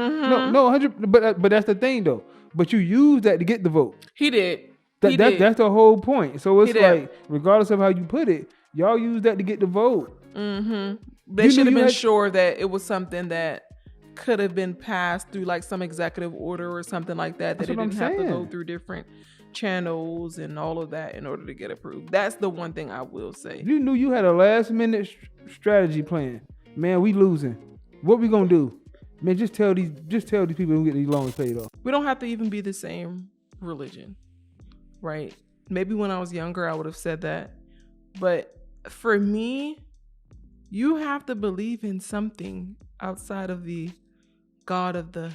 No, 100. But that's the thing though. But you use that to get the vote. He did. That's the whole point. So it's He like, regardless of how you put it, y'all use that to get the vote. They should have been sure that it was something that could have been passed through like some executive order or something like that. That it didn't have to go through different channels and all of that in order to get approved. That's the one thing I will say. You knew you had a last minute strategy plan. Man, we losing. What we gonna do? Man, just tell these people who get these loans paid off. We don't have to even be the same religion, right? Maybe when I was younger, I would have said that. But for me, you have to believe in something outside of the God of the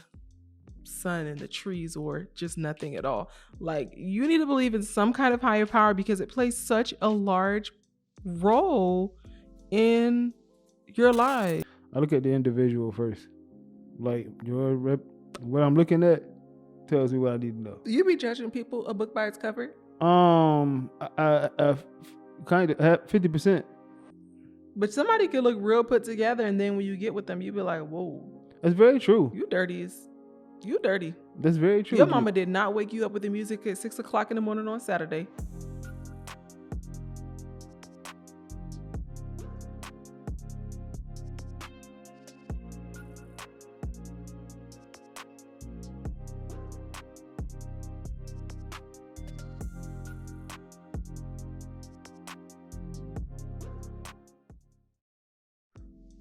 sun and the trees, or just nothing at all. Like, you need to believe in some kind of higher power because it plays such a large role in your life. I look at the individual first. Like, what I'm looking at tells me what I need to know. You be judging people a book by its cover? I kind of 50%. But somebody could look real put together, and then when you get with them, you be like, whoa. That's very true. You dirty. That's very true. Your mama did not wake you up with the music at 6 o'clock in the morning on Saturday.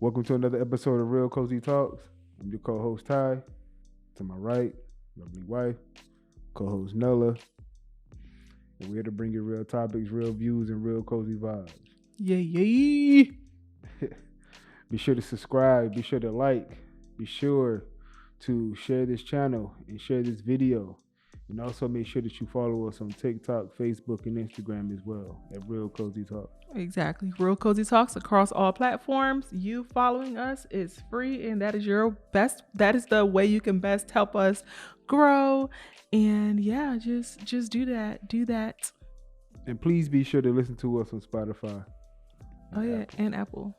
Welcome to another episode of Real Cozy Talks. I'm your co-host Ty. To my right, lovely wife, co-host Nella. And we're here to bring you real topics, real views, and real cozy vibes. Yay. Be sure to subscribe. Be sure to like. Be sure to share this channel and share this video. And also make sure that you follow us on TikTok, Facebook, and Instagram as well at Real Cozy Talks. Exactly. Real Cozy Talks across all platforms. You following us is free, and that is the way you can best help us grow. And yeah, just do that. And please be sure to listen to us on Spotify. Oh yeah, and Apple.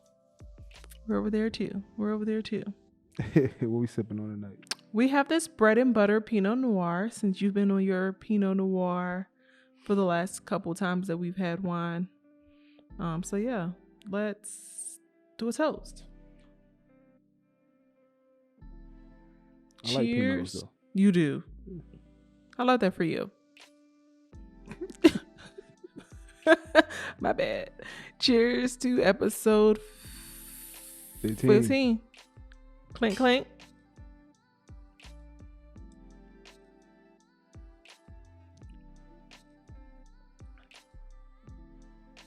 We're over there too. What we sipping on tonight? We have this bread and butter Pinot Noir, since you've been on your Pinot Noir for the last couple times that we've had wine. So yeah, let's do a toast. I like Cheers. Pinots, though. You do. I love that for you. My bad. Cheers to episode 15. Clink, clink.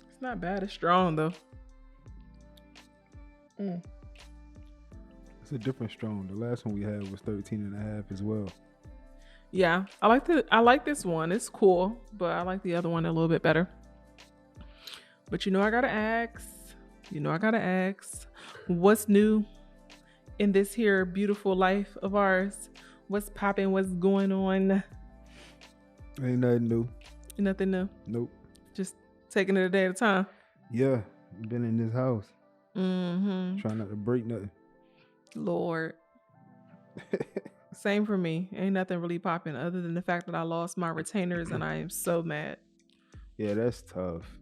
It's not bad. It's strong, though. It's a different strong. The last one we had was 13.5 as well. Yeah, I like this one. It's cool, but I like the other one a little bit better. But I gotta ask. What's new in this here beautiful life of ours? What's popping? What's going on? Ain't nothing new. Nothing new. Nope. Just taking it a day at a time. Yeah, been in this house. Mm-hmm. Trying not to break nothing. Lord. Same for me. Ain't nothing really popping other than the fact that I lost my retainers and I am so mad. Yeah, that's tough.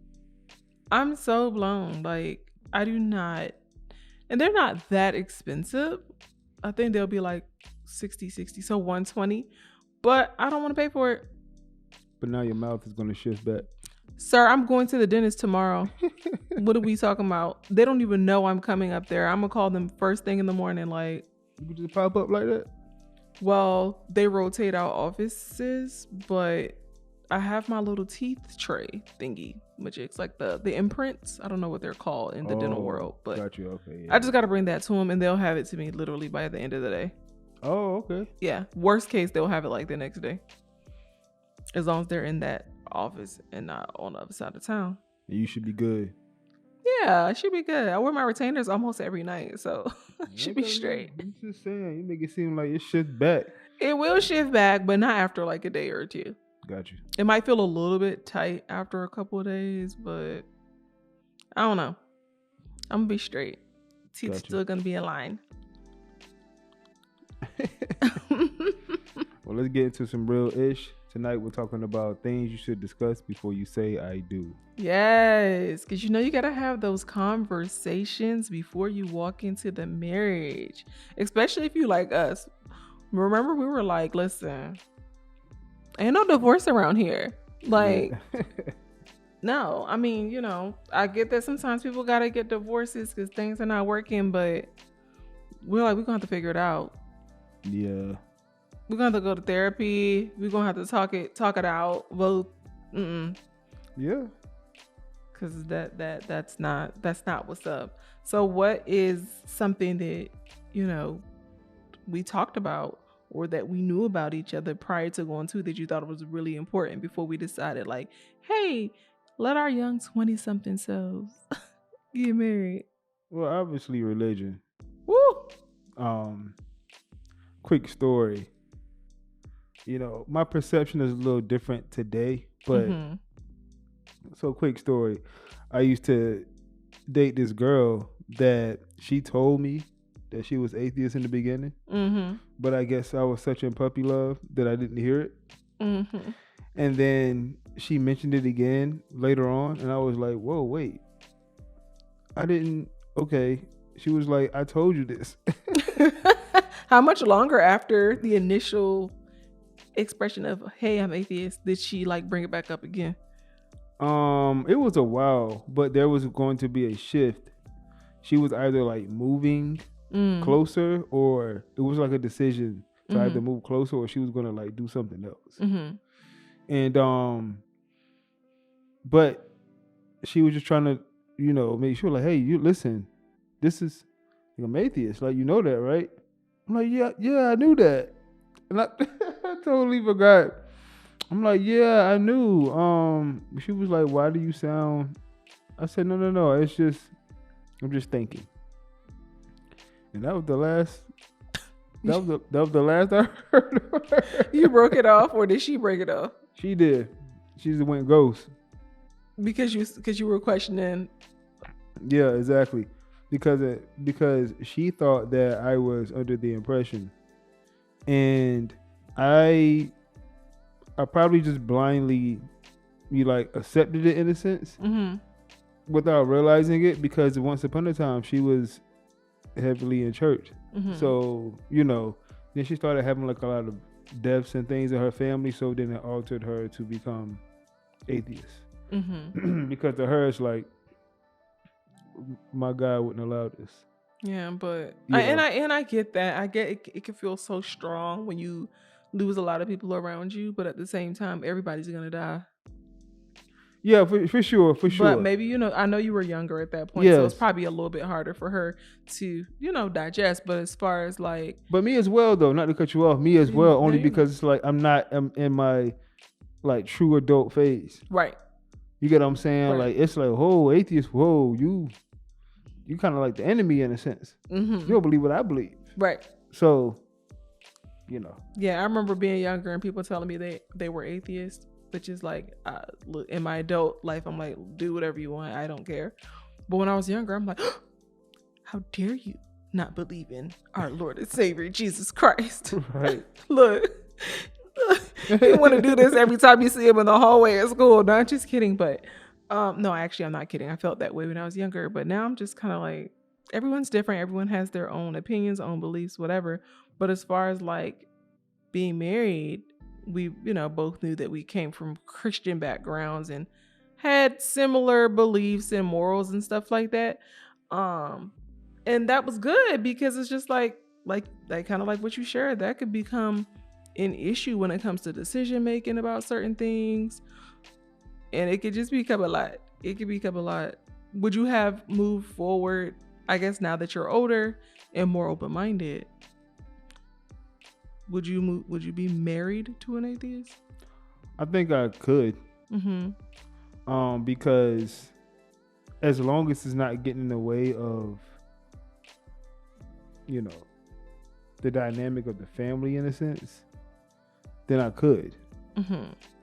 I'm so blown. Like, I do not, and they're not that expensive. I think they'll be like 60, so 120, but I don't want to pay for it. But now your mouth is going to shift back. Sir, I'm going to the dentist tomorrow. What are we talking about? They don't even know I'm coming up there. I'm going to call them first thing in the morning. Like, you could just pop up like that? Well, they rotate our offices, but I have my little teeth tray thingy, which is like the imprints. I don't know what they're called in the dental world, but got you. Okay, yeah. I just got to bring that to them and they'll have it to me literally by the end of the day. Oh, okay. Yeah. Worst case, they'll have it like the next day. As long as they're in that office and not on the other side of town. You should be good. Yeah, I should be good. I wear my retainers almost every night, so should be straight. I'm just saying, you make it seem like it shifts back. It will shift back, but not after like a day or two. Got you. It might feel a little bit tight after a couple of days, but I don't know. I'm gonna be straight. Teeth still gonna be in line. let's get into some real ish. Tonight we're talking about things you should discuss before you say I do. Yes, because you gotta have those conversations before you walk into the marriage, especially if you like us. Remember, we were like, listen, ain't no divorce around here. Like, no, I mean, I get that sometimes people gotta get divorces because things are not working, but we're like, we're gonna have to figure it out. Yeah. We're gonna have to go to therapy. We're gonna have to talk it out. Well, yeah, because that's not what's up. So what is something that we talked about or that we knew about each other prior to going to that you thought was really important before we decided, like, hey, let our young 20-something selves get married? Well, obviously religion. Woo. Quick story. My perception is a little different today, but so quick story. I used to date this girl that she told me that she was atheist in the beginning, but I guess I was such in puppy love that I didn't hear it. And then she mentioned it again later on, and I was like, whoa, wait. I didn't, okay. She was like, I told you this. How much longer after the initial expression of, hey, I'm atheist, did she like bring it back up again? It was a while, but there was going to be a shift. She was either like moving closer, or it was like a decision to either move closer or she was gonna like do something else. And but she was just trying to, make sure, like, hey, you listen, this is, I'm atheist, like, you know that, right? I'm like, yeah, I knew that. And I totally forgot. I'm like, yeah, I knew. She was like, why do you sound? I said, no. It's just, I'm just thinking. And that was the last. That was the last I heard of her. You broke it off, or did she break it off? She did. She just went ghost. Because you were questioning. Yeah, exactly. Because she thought that I was under the impression, and I probably just blindly, accepted it in a sense, without realizing it. Because once upon a time, she was heavily in church, so then she started having like a lot of deaths and things in her family. So then it altered her to become atheist, because to her it's like, my God wouldn't allow this. Yeah, but I get that. I get it can feel so strong when you lose a lot of people around you, but at the same time, everybody's gonna die. Yeah, for sure. But maybe, I know you were younger at that point, so it's probably a little bit harder for her to, digest. But as far as like, but me as well, though, not to cut you off, me as well, only because it's like I'm in my like true adult phase, right? You get what I'm saying? Right. Like, it's like, whoa, atheist, whoa, you kind of like the enemy in a sense. You don't believe what I believe, right? So, Yeah, I remember being younger and people telling me they were atheists, which is like, look, in my adult life, I'm like, do whatever you want, I don't care. But when I was younger, I'm like, how dare you not believe in our Lord and Savior Jesus Christ? Right. Look. You want to do this every time you see him in the hallway at school. No, I'm just kidding. But no, actually, I'm not kidding. I felt that way when I was younger. But now I'm just kind of like, everyone's different. Everyone has their own opinions, own beliefs, whatever. But as far as like being married, we, both knew that we came from Christian backgrounds and had similar beliefs and morals and stuff like that. And that was good because it's just like kind of like what you shared, that could become an issue when it comes to decision making about certain things, and it could just become a lot. Would you have moved forward, I guess, now that you're older and more open-minded? Would you be married to an atheist? I think I could. Because as long as it's not getting in the way of, the dynamic of the family in a sense, then I could.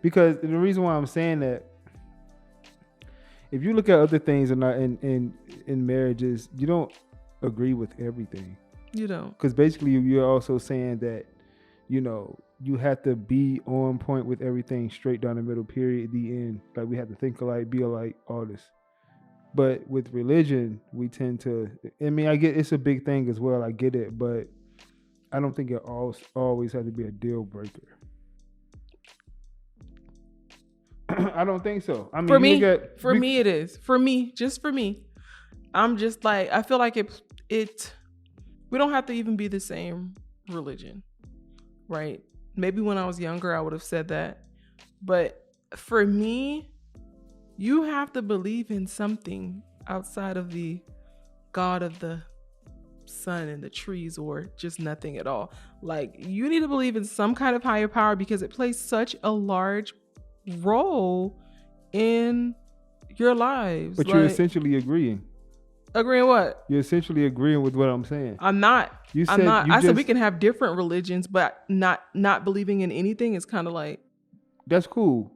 Because the reason why I'm saying that, if you look at other things in marriages, you don't agree with everything. You don't. Because basically you're also saying that you have to be on point with everything, straight down the middle, period, the end. Like, we have to think alike, be alike, all this. But with religion, we tend to, I mean, I get it's a big thing as well. I get it, but I don't think it always has to be a deal breaker. I don't think so. I mean, for me, it is. For me, just for me, I'm just like, I feel like it. We don't have to even be the same religion, right? Maybe when I was younger, I would have said that, but for me, you have to believe in something outside of the God of the sun and the trees, or just nothing at all. Like, you need to believe in some kind of higher power because it plays such a large role in your lives. But you're essentially agreeing. Agreeing what? You're essentially agreeing with what I'm saying. I'm not. I said we can have different religions, but not believing in anything is kind of like, that's cool.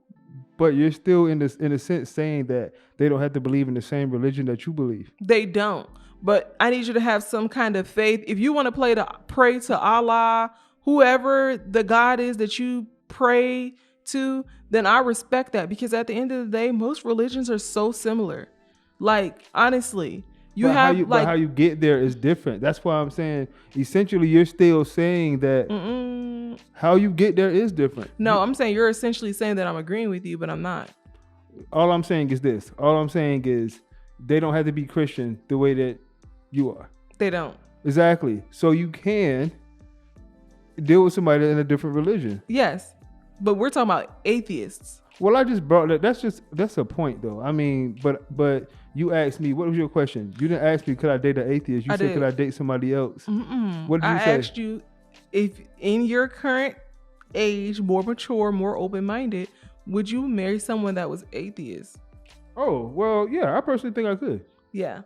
But you're still in a sense saying that they don't have to believe in the same religion that you believe. They don't. But I need you to have some kind of faith. If you want to pray to Allah, whoever the God is that you pray to, then I respect that, because at the end of the day, most religions are so similar. Like, honestly, but how you get there is different. That's why I'm saying essentially you're still saying that how you get there is different. No, I'm saying you're essentially saying that I'm agreeing with you, but I'm not. All I'm saying is this. All I'm saying is they don't have to be Christian the way that you are. They don't. Exactly. So you can deal with somebody in a different religion. Yes. But we're talking about atheists. Well, I just brought that. That's a point, though. I mean, but you asked me, what was your question? You didn't ask me, could I date an atheist? You said, could I date somebody else? What did you say? I asked you if in your current age, more mature, more open-minded, would you marry someone that was atheist? Oh, well, yeah. I personally think I could. Yeah.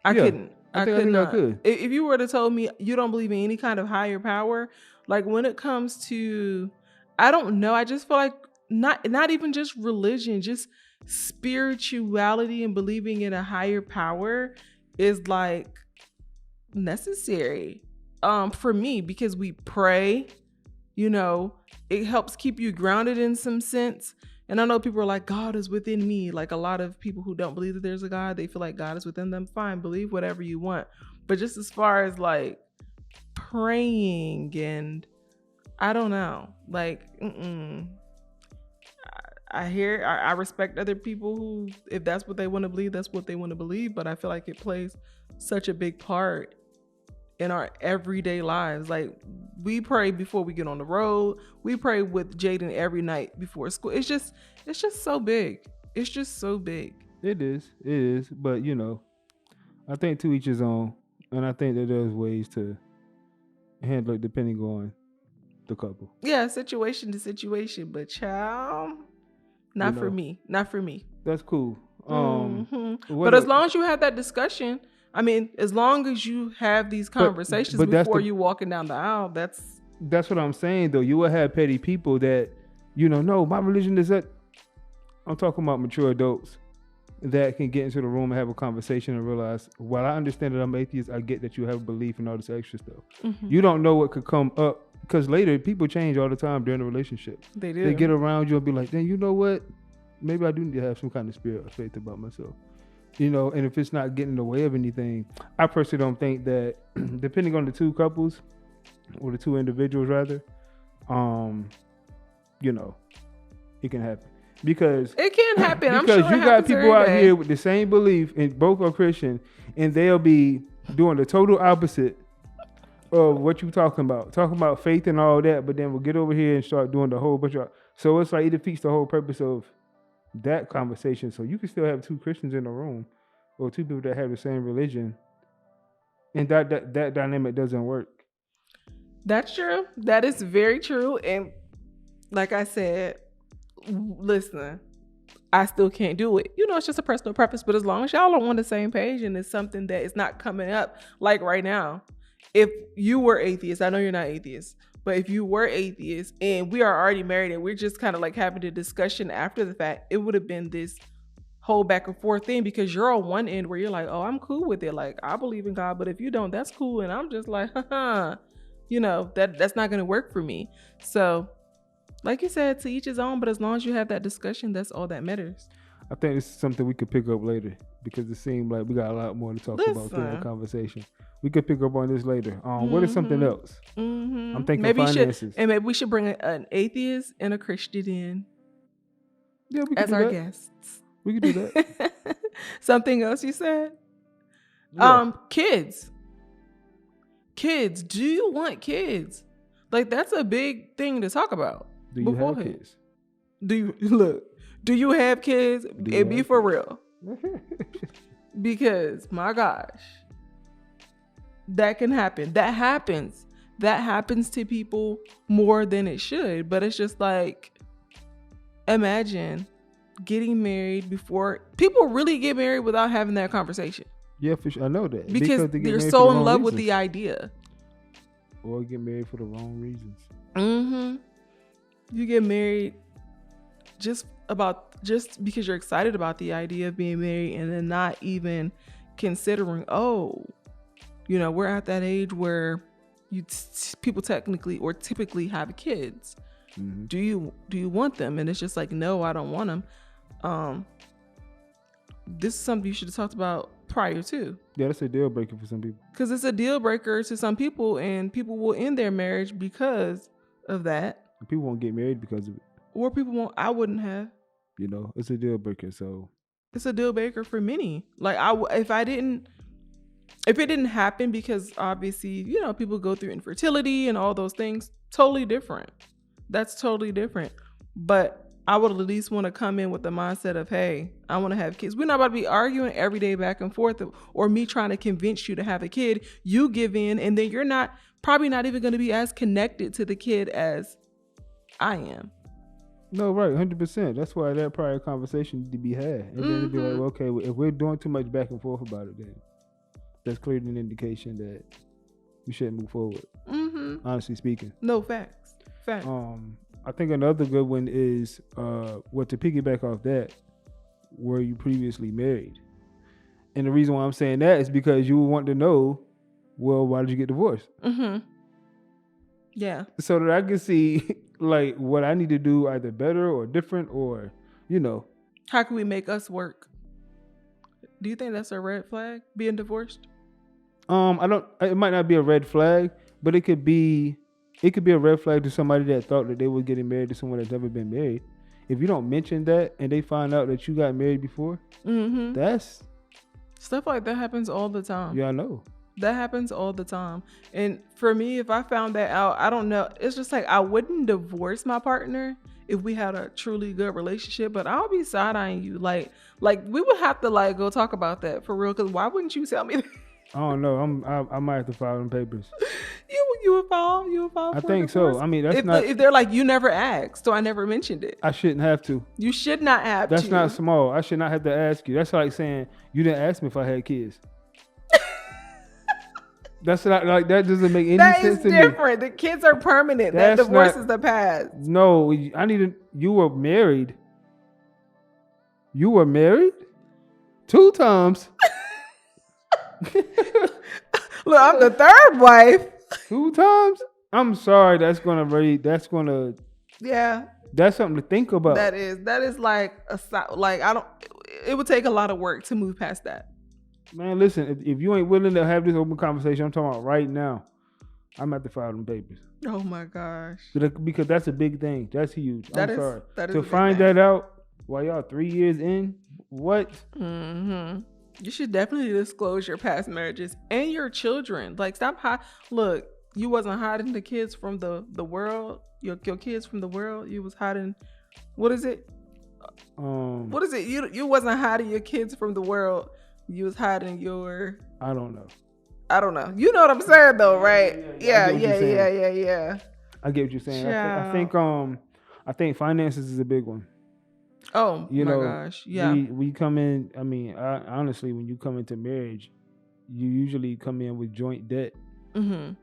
I couldn't. I think I could. If you were to tell me you don't believe in any kind of higher power, like when it comes to, I don't know, I just feel like not even just religion, just spirituality and believing in a higher power is like necessary for me, because we pray, it helps keep you grounded in some sense. And I know people are like, God is within me. Like, a lot of people who don't believe that there's a God, they feel like God is within them. Fine, believe whatever you want. But just as far as like praying and I don't know, like, I respect other people who, if that's what they want to believe, that's what they want to believe. But I feel like it plays such a big part in our everyday lives. Like, we pray before we get on the road. We pray with Jaden every night before school. It's just so big. It's just so big. It is. But I think to each his own, and I think that there's ways to handle it depending on the couple. Yeah, situation to situation, but child, not for me. That's cool. But as long as you have that discussion, I mean, as long as you have these conversations before you walking down the aisle, that's what I'm saying, though. You will have petty people that, no, my religion is that. I'm talking about mature adults that can get into the room and have a conversation and realize, while I understand that I'm atheist, I get that you have a belief and all this extra stuff. You don't know what could come up, because later people change all the time during the relationship. They do. They get around you and be like, then you know what? Maybe I do need to have some kind of spirit of faith about myself. And if it's not getting in the way of anything, I personally don't think that, depending on the two couples or the two individuals rather, it can happen. Because it can happen. I'm because sure you got people out here with the same belief and both are Christian, and they'll be doing the total opposite of what you talking about faith and all that, but then we'll get over here and start doing the whole bunch of, so it's like it defeats the whole purpose of that conversation. So you can still have two Christians in the room or two people that have the same religion, and that dynamic doesn't work. That's true. That is very true. And like I said, listen, I still can't do it. It's just a personal preference, but as long as y'all are on the same page and it's something that is not coming up, like right now, if you were atheist, I know you're not atheist, but if you were atheist and we are already married and we're just kind of like having a discussion after the fact, it would have been this whole back and forth thing, because you're on one end where you're like, oh, I'm cool with it. Like, I believe in God, but if you don't, that's cool. And I'm just like, that's not going to work for me. So like you said, to each his own, but as long as you have that discussion, that's all that matters. I think this is something we could pick up later because it seemed like we got a lot more to talk about through the conversation. We could pick up on this later. What is something else? I'm thinking finances. Maybe we should bring an atheist and a Christian in. Yeah, we as our guests. We could do that. Something else you said? Yeah. Kids. Kids. Do you want kids? Like, that's a big thing to talk about. Do you have kids? Do you have kids? It be for real. Because, my gosh, that can happen. That happens. That happens to people more than it should. But it's just like, imagine getting married before. People really get married without having that conversation. Yeah, for sure. I know that. Because they're so in love with the idea. Or get married for the wrong reasons. Mm-hmm. You get married just because you're excited about the idea of being married, and then not even considering, we're at that age where people technically or typically have kids. Mm-hmm. Do you want them? And it's just like, no, I don't want them. This is something you should have talked about prior to. Yeah, that's a deal breaker for some people. Because it's a deal breaker to some people, and people will end their marriage because of that. People won't get married because of it. Or people won't. I wouldn't have. It's a deal breaker. So it's a deal breaker for many. Like, if it didn't happen, because obviously, people go through infertility and all those things. Totally different. That's totally different. But I would at least want to come in with the mindset of, hey, I want to have kids. We're not about to be arguing every day back and forth, or me trying to convince you to have a kid. You give in, and then you're probably not even going to be as connected to the kid as I am. No, right, 100%. That's why that prior conversation need to be had. And then it'd be like, okay, if we're doing too much back and forth about it, then that's clearly an indication that we shouldn't move forward. Mm-hmm. Honestly speaking. No, facts. I think another good one is, to piggyback off that, were you previously married? And the reason why I'm saying that is because you want to know, well, why did you get divorced? Mm-hmm. Yeah. So that I can see, like, what I need to do either better or different, or, how can we make us work? Do you think that's a red flag, being divorced? It might not be a red flag, but it could be a red flag to somebody that thought that they were getting married to someone that's never been married. If you don't mention that and they find out that you got married before, that's stuff like that happens all the time. Yeah, I know. That happens all the time. And for me, if I found that out, I don't know. It's just like, I wouldn't divorce my partner if we had a truly good relationship, but I'll be side-eyeing you. Like we would have to go talk about that for real. Because why wouldn't you tell me that? I don't know. I might have to file them papers. You would file. I think so. I mean, that's not. If they're like, you never asked, so I never mentioned it. I shouldn't have to. You should not have to. That's not small. I should not have to ask you. That's like saying you didn't ask me if I had kids. That's not like that. Doesn't make any sense to me. That is different. The kids are permanent. That divorce is the past. No, you were married. You were married 2 times. Look, I'm the third wife. 2 times? I'm sorry. That's gonna. Yeah. That's something to think about. That is like it would take a lot of work to move past that. Man, listen, if you ain't willing to have this open conversation, I'm talking about right now, I'm at to file them papers. Oh my gosh. Because that's a big thing. That's huge. I'm sorry. That is to find that out while y'all 3 years in, what? Mm-hmm. You should definitely disclose your past marriages and your children. Like, stop look, you wasn't hiding the kids from the world. Your kids from the world. You was hiding. What is it? What is it? You wasn't hiding your kids from the world. You was hiding your. I don't know. You know what I'm saying, though, right? Yeah. I get what you're saying. I think finances is a big one. Oh, my gosh. Yeah. We come in, I mean, honestly, when you come into marriage, you usually come in with joint debt. Mm-hmm.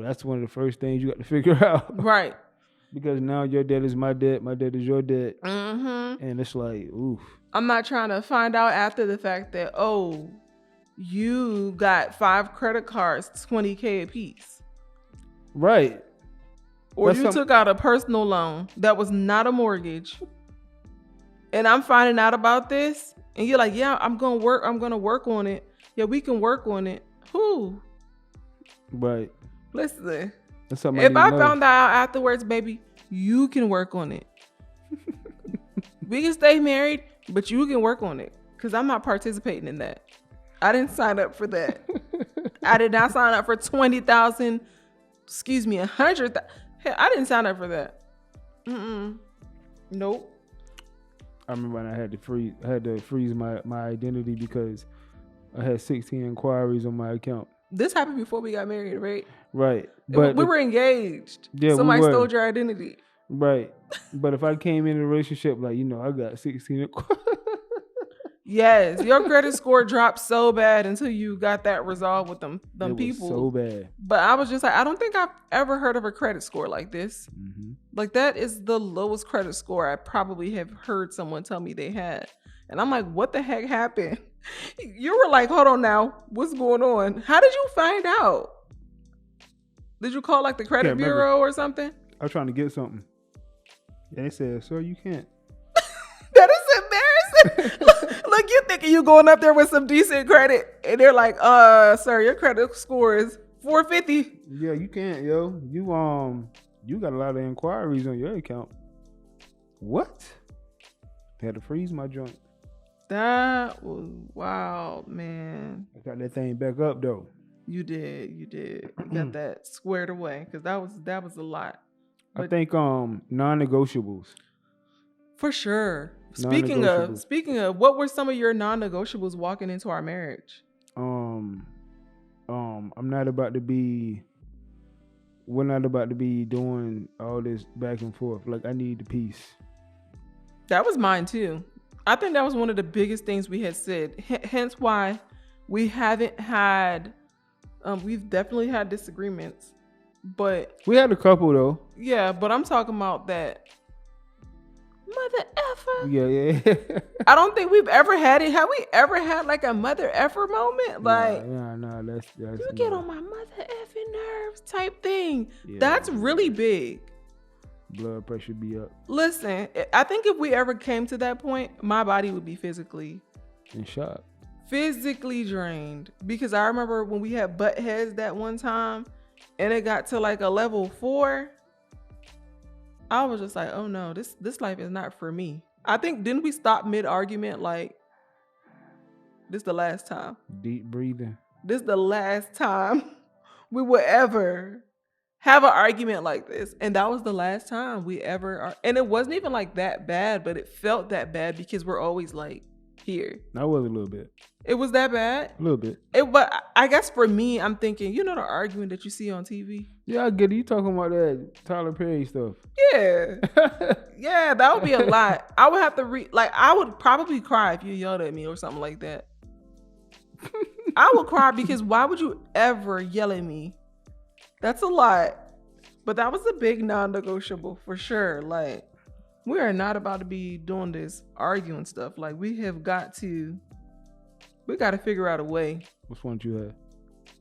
That's one of the first things you got to figure out. Right. Because now your debt is my debt is your debt. Mm-hmm. And it's like, oof. I'm not trying to find out after the fact that, you got 5 credit cards, $20K a piece. Right. Or you took out a personal loan that was not a mortgage. And I'm finding out about this. And you're like, yeah, I'm going to work on it. Yeah, we can work on it. Who? Right. Listen. If I found out afterwards, baby, you can work on it. We can stay married, but you can work on it. Because I'm not participating in that. I didn't sign up for that. I did not sign up for 20,000. Excuse me, 100,000. I didn't sign up for that. Nope. I remember when I had to freeze my identity because I had 16 inquiries on my account. This happened before we got married, right? Right. But we were engaged. Yeah, somebody stole your identity. Right. But if I came in a relationship, like, I got 16 inquiries. Yes, your credit score dropped so bad until you got that resolved with them people. So bad. But I was just like, I don't think I've ever heard of a credit score like this. Mm-hmm. Like, that is the lowest credit score I probably have heard someone tell me they had. And I'm like, what the heck happened? You were like, hold on now. What's going on? How did you find out? Did you call like the credit bureau or something? I was trying to get something. And they said, sir, you can't. That is embarrassing. Look, you thinking you going up there with some decent credit. And they're like, sir, your credit score is 450. Yeah, you can't, yo. You got a lot of inquiries on your account. What? They had to freeze my joint. That was wild, man. I got that thing back up though. You did. You got that squared away because that was a lot. But I think non-negotiables. For sure. Speaking of, what were some of your non-negotiables walking into our marriage? We're not about to be doing all this back and forth. Like, I need the peace. That was mine too. I think that was one of the biggest things we had said. Hence why we haven't had, we've definitely had disagreements, but we had a couple though. Yeah, but I'm talking about that mother effer. Yeah. I don't think we've ever had it. Have we ever had like a mother effer moment? Like, no, that's you get on my mother effing nerves type thing. Yeah, that's really big. Blood pressure be up. Listen, I think if we ever came to that point, my body would be physically in shock, physically drained. Because I remember when we had butt heads that one time, and it got to like a level 4. I was just like, oh no, this life is not for me. I think, didn't we stop mid-argument? Like, this the last time. Deep breathing. This the last time we will ever have an argument like this. And that was the last time we ever, and it wasn't even like that bad, but it felt that bad because we're always like here. That was a little bit. It was that bad? A little bit. But I guess for me, I'm thinking, the argument that you see on TV? Yeah, I get it. You talking about that Tyler Perry stuff. Yeah. Yeah, that would be a lot. I would have to I would probably cry if you yelled at me or something like that. I would cry because why would you ever yell at me? That's a lot. But that was a big non-negotiable for sure. Like, we are not about to be doing this arguing stuff. Like, we got to figure out a way. Which one did you have?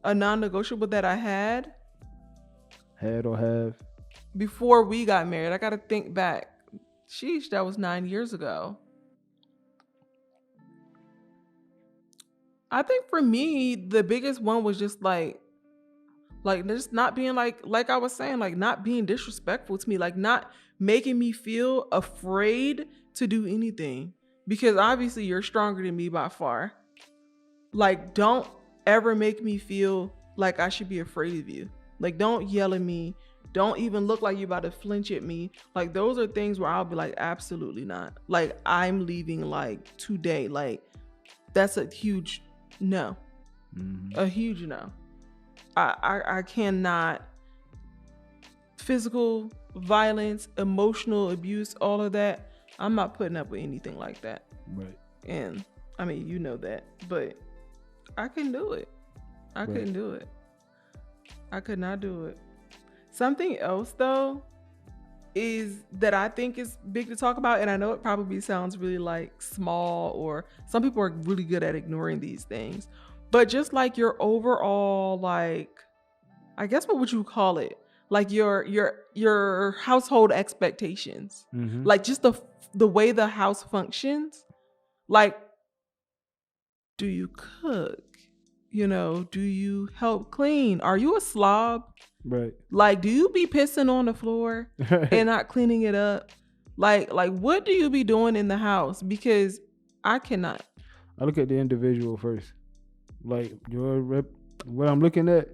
A non-negotiable that I had or have? Before we got married. I got to think back. Sheesh, that was 9 years ago. I think for me, the biggest one was just like just not being like I was saying, like not being disrespectful to me, like not making me feel afraid to do anything, because obviously you're stronger than me by far. Like, don't ever make me feel like I should be afraid of you. Like, don't yell at me. Don't even look like you're about to flinch at me. Like, those are things where I'll be like, absolutely not. Like, I'm leaving like today. Like, that's a huge no. Mm-hmm. A huge no. I cannot. Physical violence, emotional abuse, all of that. I'm not putting up with anything like that. Right. And I mean, you know that, but I couldn't do it. I couldn't do it. I could not do it. Something else though is that I think is big to talk about, and I know it probably sounds really like small, or some people are really good at ignoring these things, but just like your overall, like, I guess what would you call it? like your household expectations, Mm-hmm. like just the way the house functions. Like, do you cook? You know, do you help clean? Are you a slob? Right. Like, do you be pissing on the floor and not cleaning it up? Like what do you be doing in the house? Because I cannot. I look at the individual first. Like what I'm looking at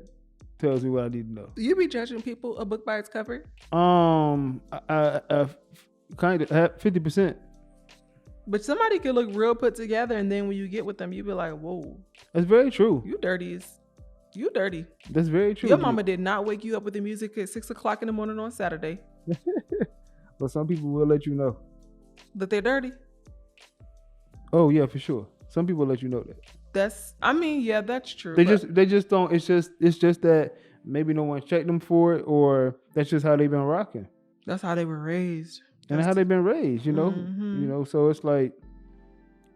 tells me what I need to know. You be judging people a book by its cover? I kind of 50%. But somebody could look real put together, and then when you get with them, you be like, whoa, That's very true. you dirty. That's very true. Your mama did not wake you up with the music at 6 o'clock in the morning on Saturday. But some people will let you know that they're dirty. Oh yeah, for sure. Some people let you know that. That's true. They just don't. It's just that maybe no one checked them for it, or that's just how they've been rocking. That's how they were raised. And how they've been raised, you know. Mm-hmm. You know, so it's like,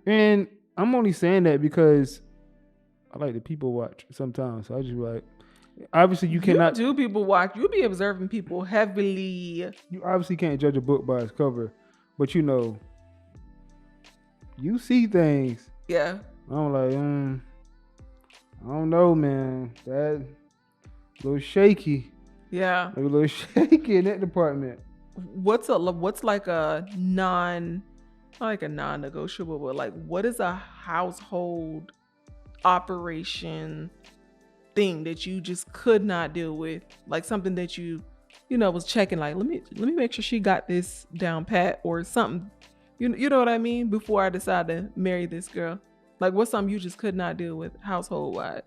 and I'm only saying that because I like to people watch sometimes. So I just be like, obviously you cannot do people watch. You be observing people heavily. You obviously can't judge a book by its cover, but you know, you see things. Yeah. I'm like, I don't know, man. That a little shaky. Yeah. A little shaky in that department. What's like a non-negotiable, but like what is a household operation thing that you just could not deal with? Like something that you was checking, like let me make sure she got this down pat or something. You know what I mean? Before I decide to marry this girl. Like what's something you just could not deal with household wise?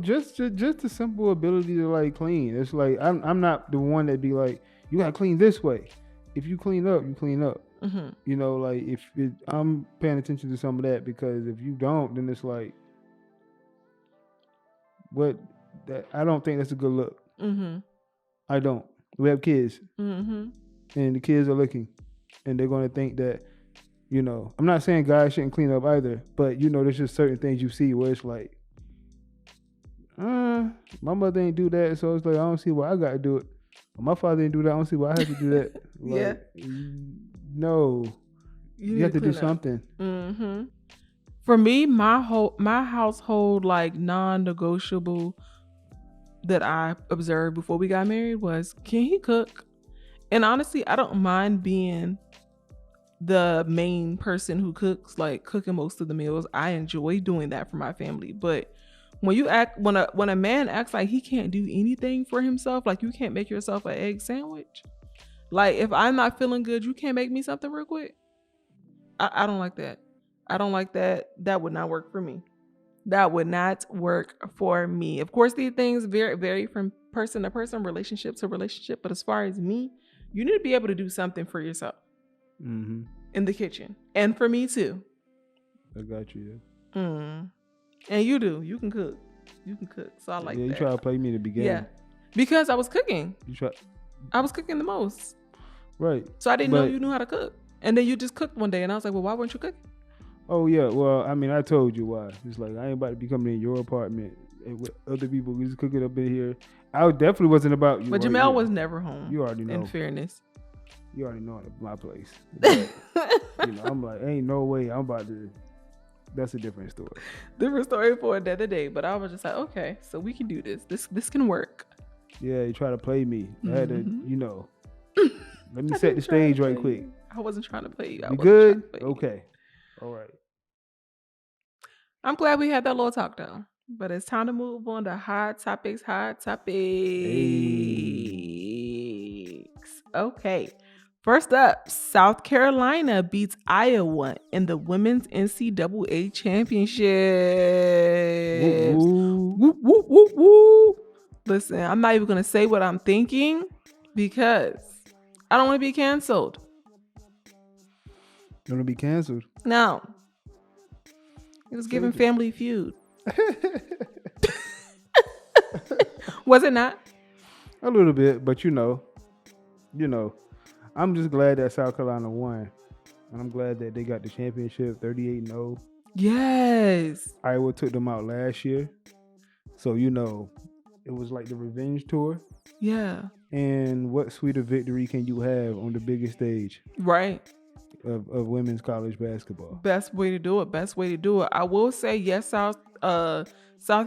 Just the simple ability to like clean. It's like I'm not the one that be like, you gotta clean this way. If you clean up, you clean up. Mm-hmm. You know, like I'm paying attention to some of that, because if you don't, then it's like, I don't think that's a good look. Mm-hmm. I don't. We have kids, mm-hmm. and the kids are looking, and they're gonna think that, you know, I'm not saying guys shouldn't clean up either, but you know, there's just certain things you see where it's like, my mother ain't do that, so it's like I don't see why I gotta do it. My father didn't do that. I don't see why I have to do that. Like, yeah. No. You have to do something. Mm-hmm. For me, my household like non-negotiable that I observed before we got married was, can he cook? And honestly, I don't mind being the main person who cooks, like cooking most of the meals. I enjoy doing that for my family. But when a man acts like he can't do anything for himself, like you can't make yourself an egg sandwich. Like if I'm not feeling good, you can't make me something real quick. I don't like that. I don't like that. That would not work for me. That would not work for me. Of course, these things vary from person to person, relationship to relationship. But as far as me, you need to be able to do something for yourself in the kitchen. And for me too. I got you. Yeah. And you do. You can cook. So I like that. Yeah, you try to play me in the beginning. Yeah. Because I was cooking. I was cooking the most. Right. So I didn't know you knew how to cook. And then you just cooked one day and I was like, well, why weren't you cooking? Oh, yeah. Well, I mean, I told you why. It's like, I ain't about to be coming in your apartment with other people. We just cook it up in here. I definitely wasn't about you. But right Jamel here. was never home. You already know. In fairness. You already know my place. But, you know, I'm like, ain't no way I'm about to. That's a different story. Different story for the other day. But I was just like, okay, so we can do this. This can work. Yeah, you try to play me. I had to, you know. Let me set the stage right quick. I wasn't trying to play you. You good? Okay. All right. I'm glad we had that little talk though. But it's time to move on to hot topics. Hey. Okay. First up, South Carolina beats Iowa in the women's NCAA championship. Woo, woo, woo, woo. Listen, I'm not even going to say what I'm thinking because I don't want to be canceled. You want to be canceled? No. It was giving Family Feud. Was it not? A little bit, but you know, I'm just glad that South Carolina won. And I'm glad that they got the championship 38-0. Yes. Iowa took them out last year. So, you know, it was like the revenge tour. Yeah. And what sweeter victory can you have on the biggest stage Right. of women's college basketball? Best way to do it. Best way to do it. I will say yes, South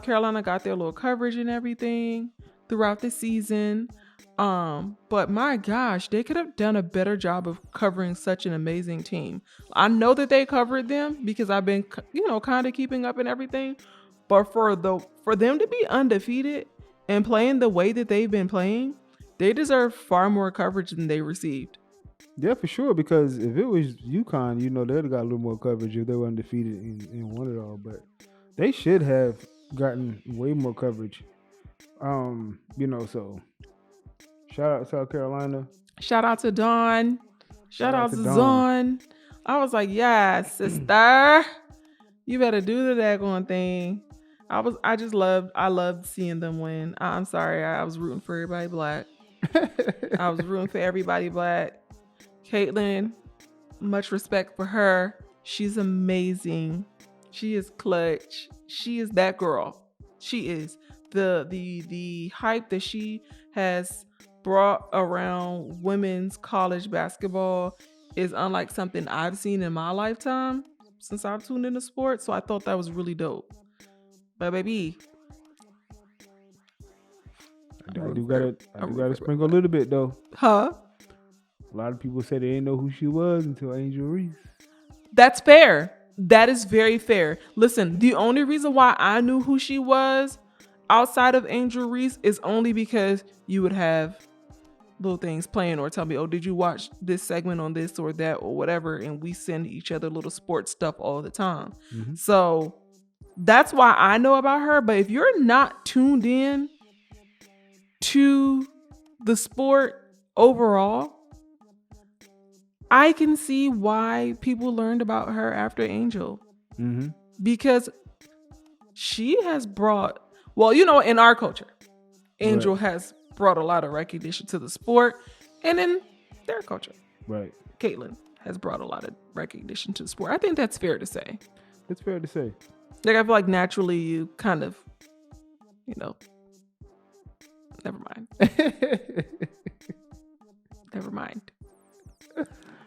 Carolina got their little coverage and everything throughout the season. But my gosh, they could have done a better job of covering such an amazing team. I know that they covered them because I've been, kind of keeping up and everything. But for them to be undefeated and playing the way that they've been playing, they deserve far more coverage than they received. Yeah, for sure. Because if it was UConn, they'd have got a little more coverage if they were undefeated and won it all. But they should have gotten way more coverage. So shout out to South Carolina. Shout out to Dawn. Shout out to Zon. I was like, yes, sister. You better do the daggone thing. I loved seeing them win. I'm sorry, I was rooting for everybody black. I was rooting for everybody black. Caitlin, much respect for her. She's amazing. She is clutch. She is that girl. She is. The hype that she has brought around women's college basketball is unlike something I've seen in my lifetime since I've tuned into sports. So I thought that was really dope. But baby, I do gotta sprinkle a little bit though. Huh? A lot of people said they didn't know who she was until Angel Reese. That's fair. That is very fair. Listen, the only reason why I knew who she was outside of Angel Reese is only because you would have little things playing or tell me, oh, did you watch this segment on this or that or whatever? And we send each other little sports stuff all the time. Mm-hmm. So that's why I know about her. But if you're not tuned in to the sport overall, I can see why people learned about her after Angel. Mm-hmm. Because she has brought, in our culture, Angel has brought a lot of recognition to the sport. And in their culture, right, Caitlin has brought a lot of recognition to the sport. I think that's fair to say. It's fair to say. Like, I feel like naturally you kind of, never mind. Never mind.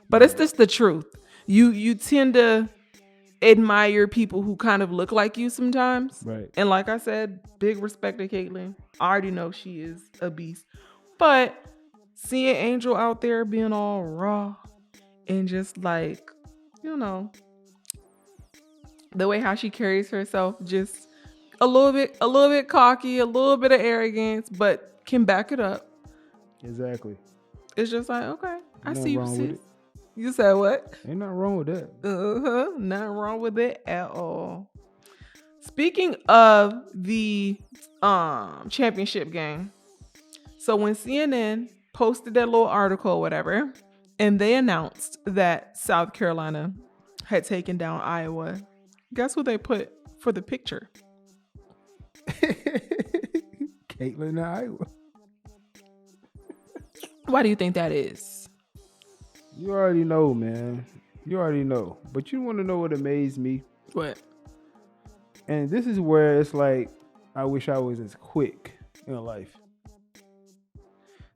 But it's just the truth. You tend to admire people who kind of look like you sometimes. Right. And like I said, big respect to Caitlin. I already know she is a beast. But seeing Angel out there being all raw and just like, the way how she carries herself, just a little bit cocky, a little bit of arrogance, but can back it up. Exactly. It's just like, okay, I see you, sis. You said what? Ain't nothing wrong with that. Nothing wrong with it at all. Speaking of the championship game, so when CNN posted that little article or whatever, and they announced that South Carolina had taken down Iowa, guess what they put for the picture? Caitlin in Iowa. Why do you think that is? You already know, man. You already know. But you want to know what amazed me? What? And this is where it's like, I wish I was as quick in life.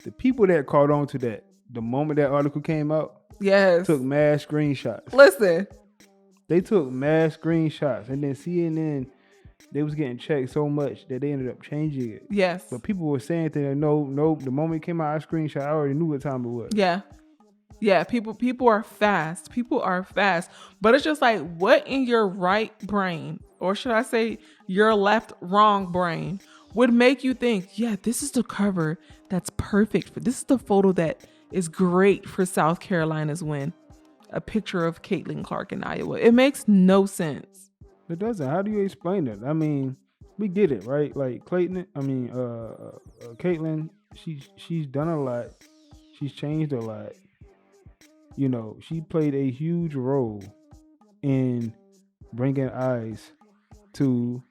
The people that caught on to that, the moment that article came out, yes, took mass screenshots. Listen. They took mass screenshots. And then CNN, they was getting checked so much that they ended up changing it. Yes. But people were saying that no, the moment it came out, I screenshot, I already knew what time it was. Yeah. Yeah, people are fast. People are fast. But it's just like, what in your right brain, or should I say your wrong brain, would make you think, yeah, this is the cover that's perfect for, this is the photo that is great for South Carolina's win. A picture of Caitlin Clark in Iowa. It makes no sense. It doesn't. How do you explain it? I mean, we get it, right? Like Caitlin, she's done a lot. She's changed a lot. She played a huge role in bringing eyes to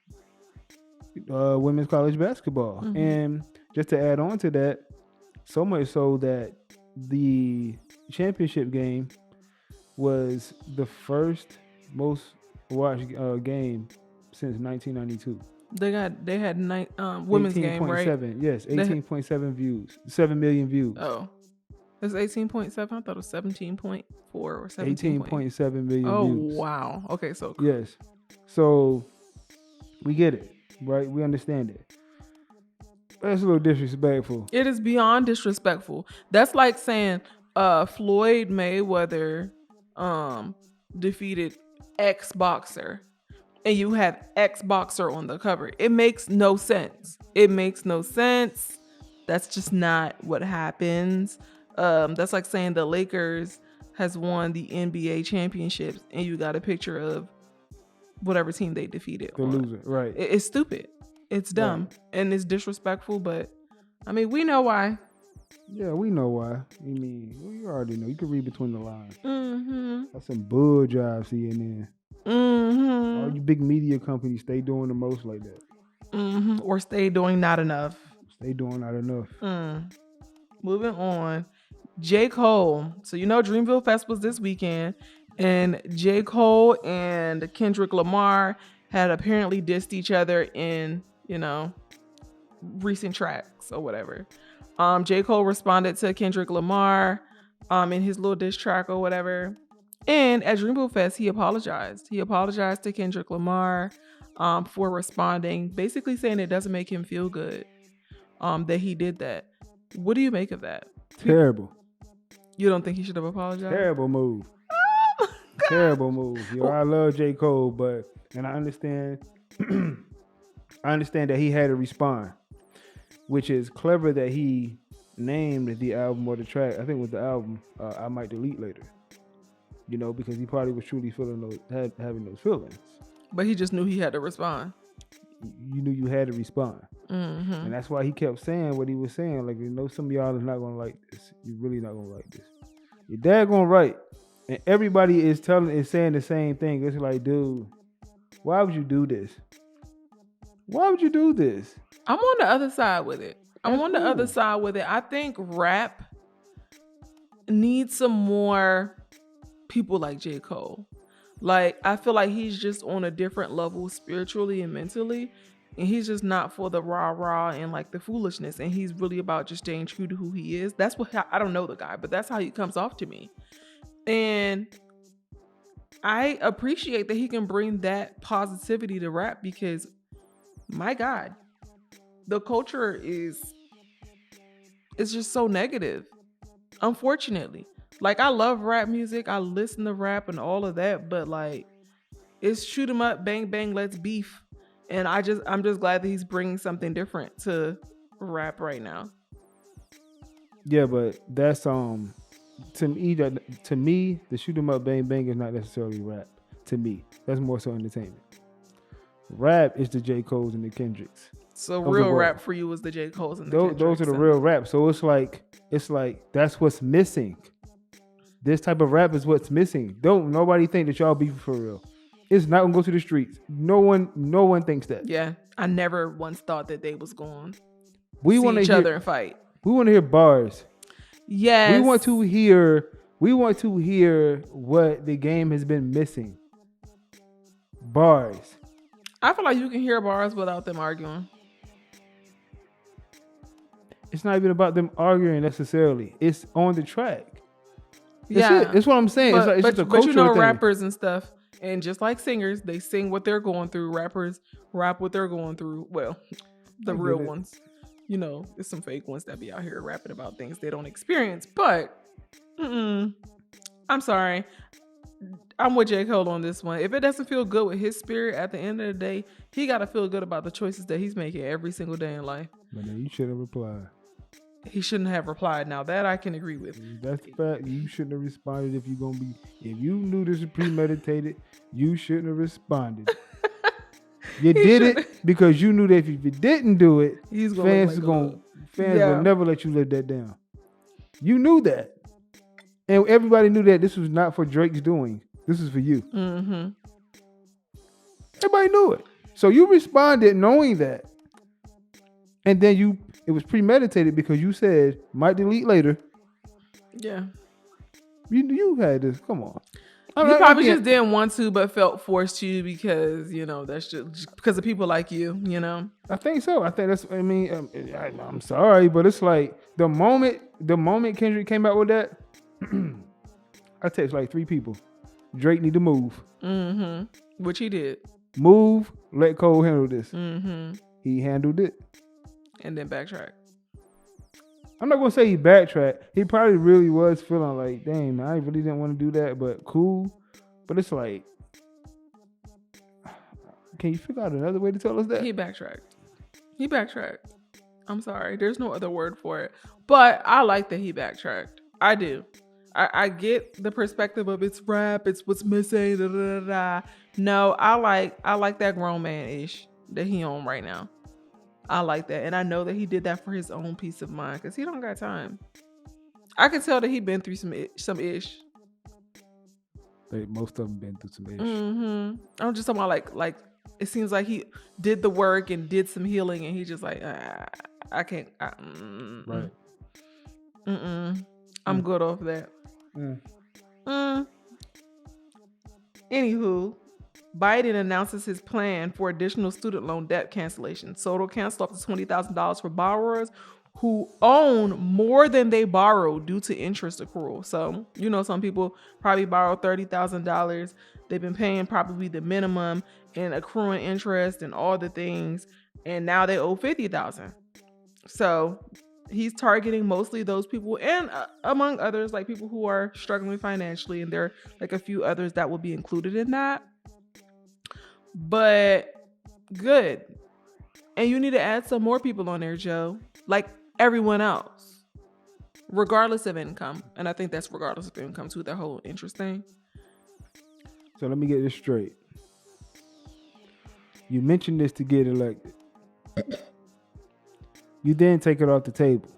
women's college basketball. Mm-hmm. And just to add on to that, so much so that the championship game was the first most watched game since 1992. They had women's game, right? 18.7. Yes, 18.7 views. 7 million views. Oh. It's 18.7. I thought it was 17.4 or 18.7 million views. Oh, wow. Okay, so yes. So we get it, right? We understand it. That's a little disrespectful. It is beyond disrespectful. That's like saying Floyd Mayweather defeated X boxer and you have X boxer on the cover. It makes no sense. That's just not what happens. That's like saying the Lakers has won the NBA championships and you got a picture of whatever team they defeated. The loser, right. It's stupid. It's dumb. Right. And it's disrespectful, but I mean, we know why. Yeah, we know why. I mean, you already know. You can read between the lines. Mm-hmm. That's some bull job, CNN. Mm-hmm. All you big media companies stay doing the most like that. Mm-hmm. Or stay doing not enough. Moving on. J. Cole. So you know Dreamville Fest was this weekend. And J. Cole and Kendrick Lamar had apparently dissed each other in, recent tracks or whatever. J. Cole responded to Kendrick Lamar in his little diss track or whatever. And at Dreamville Fest, he apologized. He apologized to Kendrick Lamar for responding, basically saying it doesn't make him feel good that he did that. What do you make of that? Terrible. You don't think he should have apologized? Terrible move. Terrible move. I love J. Cole, and I understand that he had to respond, which is clever that he named the album or the track. I think it was the album I Might Delete Later. Because he probably was truly having those feelings. But he just knew he had to respond. You knew you had to respond. Mm-hmm. And that's why he kept saying what he was saying. Like, some of y'all is not going to like this. You're really not going to like this. Your dad going to write. And everybody is saying the same thing. It's like, dude, why would you do this? Why would you do this? I'm on the other side with it. I think rap needs some more people like J. Cole. Like, I feel like he's just on a different level spiritually and mentally. And he's just not for the rah-rah and like the foolishness. And he's really about just staying true to who he is. That's what, I don't know the guy, but that's how he comes off to me. And I appreciate that he can bring that positivity to rap because, my God, the culture it's just so negative, unfortunately. Like, I love rap music. I listen to rap and all of that, but like, it's shoot 'em up, bang, bang, let's beef. And I'm just glad that he's bringing something different to rap right now. Yeah, but that's to me, the shoot 'em up, bang, bang is not necessarily rap. To me, that's more so entertainment. Rap is the J. Cole's and the Kendricks. So real rap for you was the J. Cole's and the Kendricks. Those are the real rap. So it's like that's what's missing. This type of rap is what's missing. Don't nobody think that y'all beef for real. It's not gonna go to the streets. No one thinks that. Yeah, I never once thought that they was going we see each other and fight. We want to hear bars. Yes. We want to hear what the game has been missing. Bars. I feel like you can hear bars without them arguing. It's not even about them arguing necessarily. It's on the track. That's what I'm saying. But, it's just a cultural thing. Rappers and stuff. And just like singers, they sing what they're going through. Rappers rap what they're going through. Well, the real ones. There's some fake ones that be out here rapping about things they don't experience. But, I'm sorry. I'm with J. Cole on this one. If it doesn't feel good with his spirit at the end of the day, he got to feel good about the choices that he's making every single day in life. But then you should have replied. He shouldn't have replied. Now that I can agree with. That's the fact. You shouldn't have responded if you knew this was premeditated, you shouldn't have responded. You did it because you knew that if you didn't do it, fans will never let you live that down. You knew that. And everybody knew that this was not for Drake's doing. This is for you. Mm-hmm. Everybody knew it. So you responded knowing that. And then it was premeditated because you said, might delete later. Yeah. You had this. Come on. You probably just didn't want to, but felt forced to because, you know, that's just because of people like you, you know? I think so. I think that's, I mean, I'm sorry, but it's like the moment Kendrick came out with that, I text like 3 people. Drake need to move. Mm-hmm. Which he did. Move, let Cole handle this. Mm-hmm. He handled it. And then backtrack. I'm not gonna say he backtracked. He probably really was feeling like, dang, man, I really didn't want to do that, but cool. But it's like, can you figure out another way to tell us that? He backtracked. I'm sorry. There's no other word for it. But I like that he backtracked. I do. I get the perspective of it's rap, it's what's missing, da, da, da, da. No, I like that grown man-ish that he on right now. I like that. And I know that he did that for his own peace of mind because he don't got time. I can tell that he been through some ish. Most of them been through some ish. Mm-hmm. I'm just talking about like it seems like he did the work and did some healing and he just like, I can't. Right. I'm good off that. Anywho, Biden announces his plan for additional student loan debt cancellation. So it'll cancel up to $20,000 for borrowers who own more than they borrowed due to interest accrual. So, you know, some people probably borrowed $30,000. They've been paying probably the minimum and accruing interest and all the things. And now they owe $50,000. So he's targeting mostly those people and among others, like people who are struggling financially. And there are like a few others that will be included in that. But good. And you need to add some more people on there, Joe. Like everyone else. Regardless of income. And I think that's regardless of income too, the whole interest thing. So let me get this straight. You mentioned this to get elected. You then take it off the table.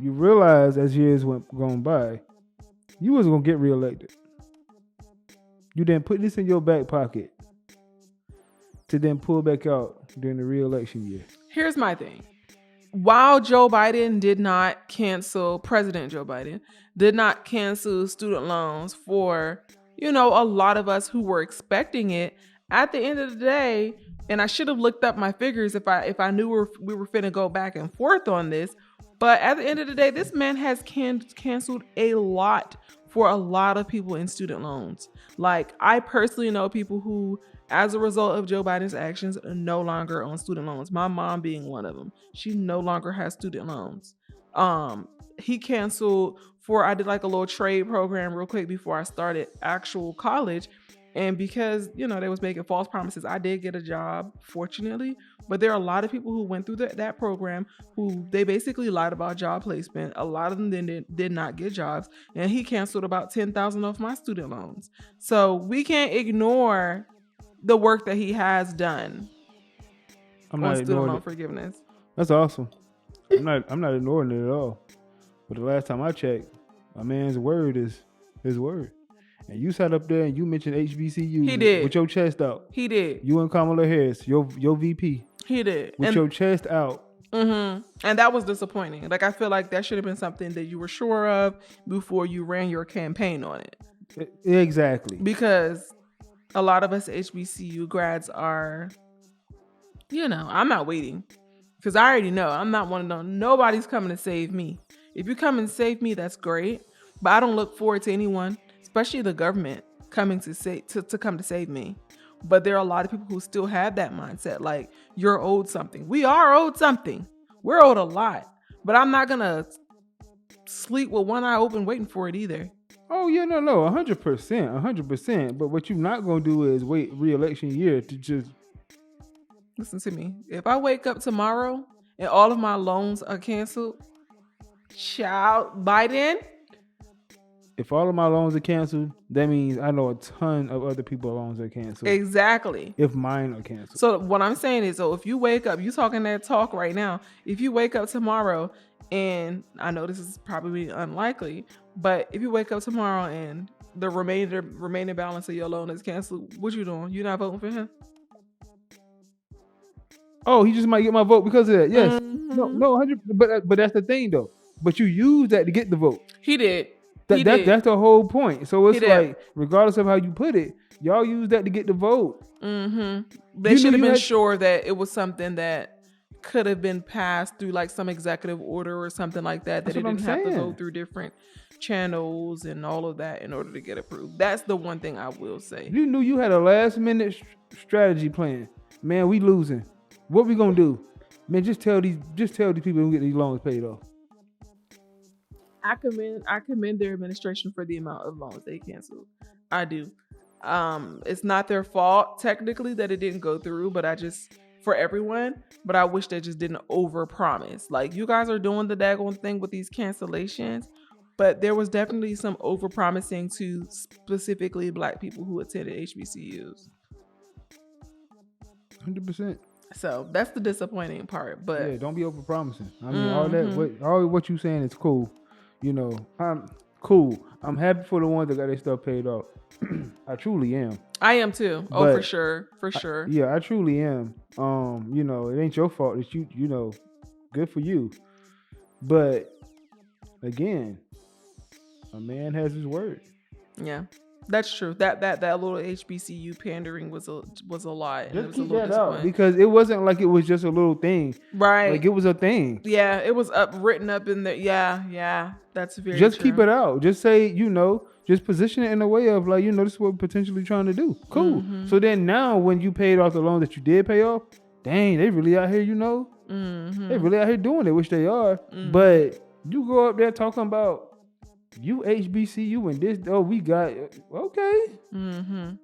You realize as years went gone by, you wasn't gonna get reelected. You then put this in your back pocket to then pull back out during the re-election year. Here's my thing. While Joe Biden did not cancel, President Joe Biden did not cancel student loans for, you know, a lot of us who were expecting it, at the end of the day, and I should have looked up my figures if I knew we were finna go back and forth on this, but at the end of the day, this man has canceled a lot for a lot of people in student loans. Like, I personally know people who, as a result of Joe Biden's actions, are no longer on student loans. My mom being one of them. She no longer has student loans. He canceled I did like a little trade program real quick before I started actual college. And because, you know, they was making false promises, I did get a job, fortunately. But there are a lot of people who went through that program who they basically lied about job placement. A lot of them did not get jobs. And he canceled about $10,000 off my student loans. So we can't ignore the work that he has done on student loan forgiveness. That's awesome. I'm not ignoring it at all. But the last time I checked, a man's word is his word. And you sat up there and you mentioned HBCU. He did. With your chest out. He did. You and Kamala Harris, your VP. He did. With your chest out. Mm-hmm. And that was disappointing. Like, I feel like that should have been something that you were sure of before you ran your campaign on it. Exactly. Because a lot of us HBCU grads are, you know, I'm not waiting. Because I already know I'm not one of them. Nobody's coming to save me. If you come and save me, that's great. But I don't look forward to anyone, especially the government, coming to come to save me. But there are a lot of people who still have that mindset, like, you're owed something. We are owed something. We're owed a lot. But I'm not going to sleep with one eye open waiting for it either. Oh, yeah, no, 100%. But what you're not going to do is wait re-election year to just... Listen to me. If I wake up tomorrow and all of my loans are canceled, child, Biden... If all of my loans are canceled, that means I know a ton of other people's loans are canceled. Exactly. If mine are canceled. So what I'm saying is, so if you wake up, you talking that talk right now, if you wake up tomorrow, and I know this is probably unlikely, but if you wake up tomorrow and the remaining balance of your loan is canceled, what you doing? You not voting for him? Oh, he just might get my vote because of that. Yes. Mm-hmm. No, 100. But that's the thing though. But you use that to get the vote. He did. That's the whole point. So it's He did. like, regardless of how you put it, y'all use that to get the vote. They should have been sure that it was something that could have been passed through like some executive order or something like that. That it didn't have to go through different channels and all of that in order to get approved. That's the one thing I will say. You knew you had a last minute strategy plan. Man, we losing. What we gonna do? Man, just tell these people who get these loans paid off. I commend their administration for the amount of loans they canceled. I do. It's not their fault technically that it didn't go through, but for everyone, but I wish they just didn't overpromise. Like, you guys are doing the daggone thing with these cancellations, but there was definitely some overpromising to specifically Black people who attended HBCUs. 100%. So that's the disappointing part. But yeah, don't be overpromising. I mean, all what you saying is cool. You know, I'm cool. I'm happy for the ones that got their stuff paid off. I truly am. I am too. Oh, for sure. I truly am. You know, it ain't your fault that you know, good for you. But again, a man has his word. Yeah, that's true. That little HBCU pandering was a lot. Just keep that out, because it wasn't like it was just a little thing, right? Like, it was a thing. Yeah, it was written up in there. Yeah, that's very. Just true. keep it out. Just say, you know, just position it in a way of like, you know, this is what we're potentially trying to do. Cool. So then now, when you paid off the loan that you did pay off, dang, they really out here, you know, they really out here doing it, which they are. But you go up there talking about you HBCU and this, we got, okay. You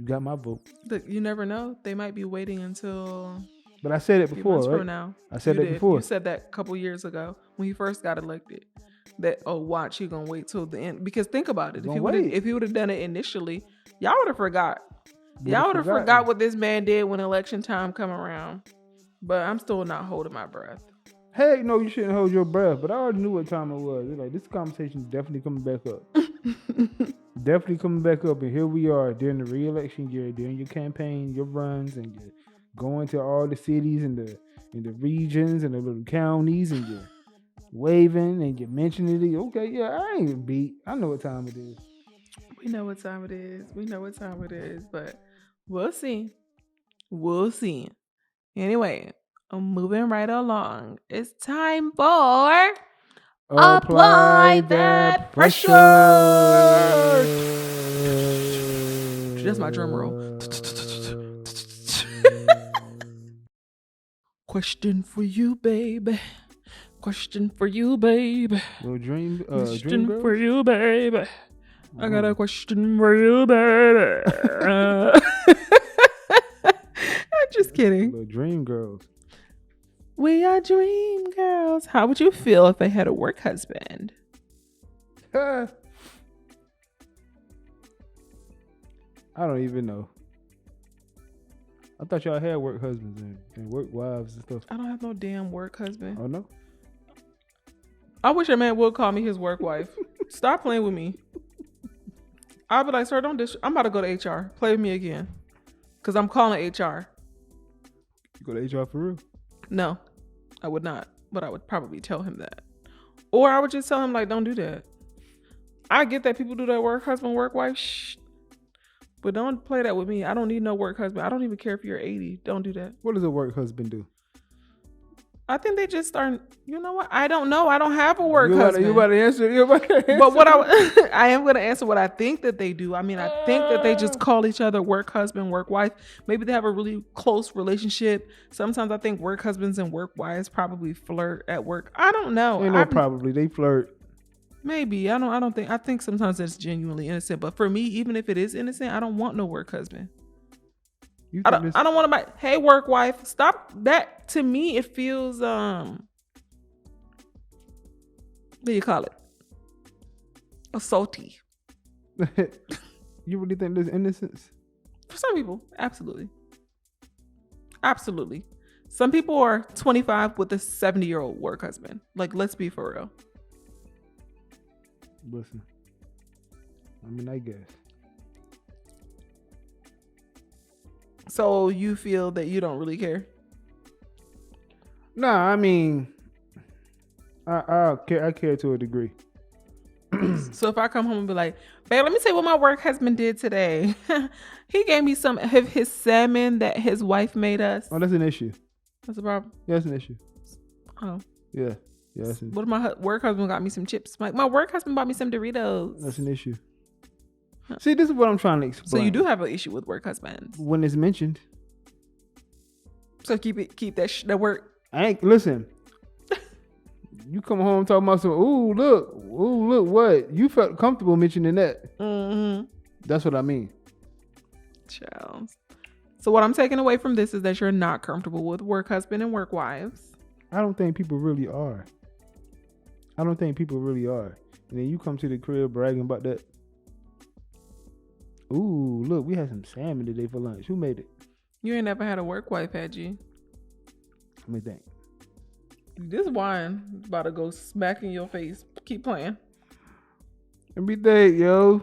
got my vote. You never know. They might be waiting until. But I said it before, right? From now. I said that before. You said that a couple years ago when he first got elected. That, watch, you're gonna wait till the end. Because think about it. If he would have done it initially, y'all would have forgot. Y'all would have forgot what this man did when election time come around. But I'm still not holding my breath. Heck no, you shouldn't hold your breath. But I already knew what time it was. It's like, this conversation is definitely coming back up. Definitely coming back up. And here we are during the re-election year, during your campaign, your runs, and you're going to all the cities and the regions and the little counties, and you're waving and you're mentioning it. Okay, yeah, I ain't beat. I know what time it is. We know what time it is. But we'll see. Anyway, I'm moving right along. It's time for Apply That Pressure. That's my drum roll. Question for you, baby. Question for you, baby. Dream for you, baby. I got a question for you, baby. I'm just kidding. Little dream girls. We are dream girls. How would you feel if I had a work husband? I don't even know. I thought y'all had work husbands and work wives and stuff. I don't have no damn work husband. Oh, no? I wish a man would call me his work wife. Stop playing with me. I'll be like, sir, I'm about to go to HR. Play with me again. Because I'm calling HR. You go to HR for real? No, I would not. But I would probably tell him that. Or I would just tell him, like, don't do that. I get that people do that work husband, work wife. Shh. But don't play that with me. I don't need no work husband. I don't even care if you're 80. Don't do that. What does a work husband do? I think they just start. You know what? I don't know. I don't have a work husband. You about to answer. But what I am going to answer what I think that they do. I mean, I think that they just call each other work husband, work wife. Maybe they have a really close relationship. Sometimes I think work husbands and work wives probably flirt at work. I don't know. Probably they flirt. Maybe. I think sometimes it's genuinely innocent. But for me, even if it is innocent, I don't want no work husband. I don't want to hey, work wife, stop that. To me, it feels, what do you call it? Assaulty. You really think there's innocence? For some people, absolutely. Absolutely. Some people are 25 with a 70-year-old work husband. Like, let's be for real. Listen, I mean, I guess. So you feel that you don't really care? Nah, I mean, I care to a degree. So if I come home and be like, babe, let me tell you what my work husband did today. He gave me some of his salmon that his wife made us. Oh, that's an issue. That's a problem. Yeah, that's an issue. Oh. Yeah. Yeah, that's What if my work husband got me some chips? Like, my work husband bought me some Doritos. That's an issue. See, this is what I'm trying to explain. So you do have an issue with work husbands. When it's mentioned. So keep that work. I ain't, listen. You come home talking about some, ooh, look, what? You felt comfortable mentioning that. Mm-hmm. That's what I mean. Child. So what I'm taking away from this is that you're not comfortable with work husband and work wives. I don't think people really are. And then you come to the crib bragging about that. Ooh, look, we had some salmon today for lunch. Who made it? You ain't never had a work wife, had you? Let me think. This wine is about to go smack in your face. Keep playing. Let me think, yo.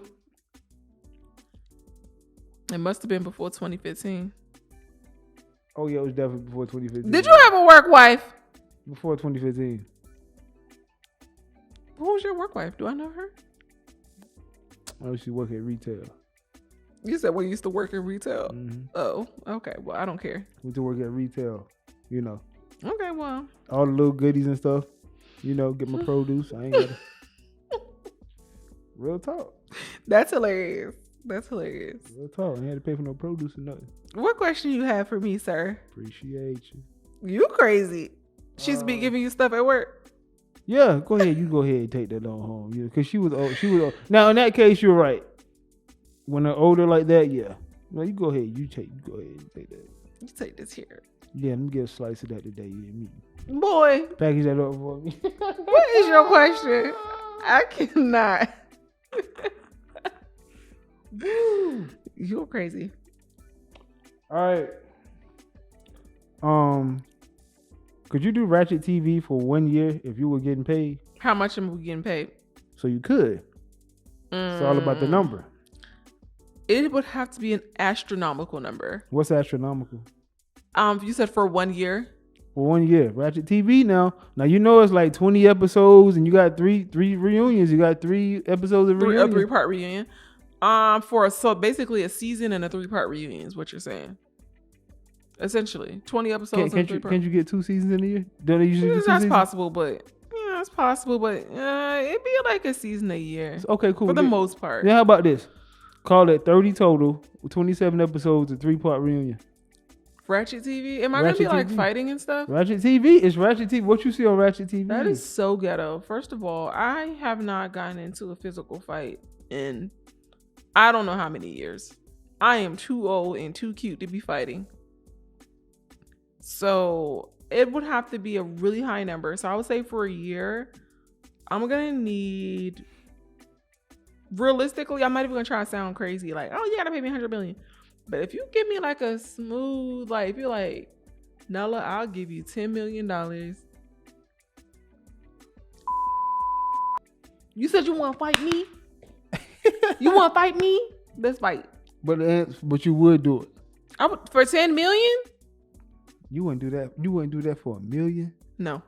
It must have been before 2015. Oh, yeah, it was definitely before 2015. Did you have a work wife? Before 2015. Who was your work wife? Do I know her? Oh, she worked at retail. You said we used to work in retail. Mm-hmm. Oh, okay. Well, I don't care. We used to work at retail, you know. Okay, well. All the little goodies and stuff. You know, get my produce. I ain't got to. Real talk. That's hilarious. Real talk. I ain't had to pay for no produce or nothing. What question you have for me, sir? Appreciate you. You crazy. She's be giving you stuff at work. Yeah, go ahead. You go ahead and take that on home. Yeah, because she was old. Now, in that case, you're right. When they're older like that, yeah. No, you go ahead. You go ahead and take that. You take this here. Yeah, let me get a slice of that today. Yeah, me. Boy. Package that up for me. What is your question? I cannot. You're crazy. All right. Could you do Ratchet TV for 1 year if you were getting paid? How much am we getting paid? So you could. It's all about the number. It would have to be an astronomical number. What's astronomical? You said for 1 year. For 1 year, Ratchet TV now you know it's like 20 episodes and you got three reunions. You got 3 episodes of reunion. A 3-part reunion. So basically a season and a 3-part reunion is what you're saying. Essentially, 20 episodes. Can't you get 2 seasons in a year? Don't they usually do 2 That's seasons? possible, but it's possible, but it'd be like a season a year. Okay, cool. For the most part. Yeah, how about this? Call it 30 total, 27 episodes, a 3-part reunion. Ratchet TV? Am I going to be like fighting and stuff? Ratchet TV? It's Ratchet TV. What you see on Ratchet TV? That is so ghetto. First of all, I have not gotten into a physical fight in I don't know how many years. I am too old and too cute to be fighting. So it would have to be a really high number. So I would say for a year, I'm going to need... Realistically, I'm not even going to try to sound crazy. Like, oh, you got to pay me $100 million. But if you give me like a smooth, like, if you're like, Nella, I'll give you $10 million. You said you want to fight me? You want to fight me? Let's fight. But you would do it. I would, for $10 million? You wouldn't do that. You wouldn't do that for $1 million? No.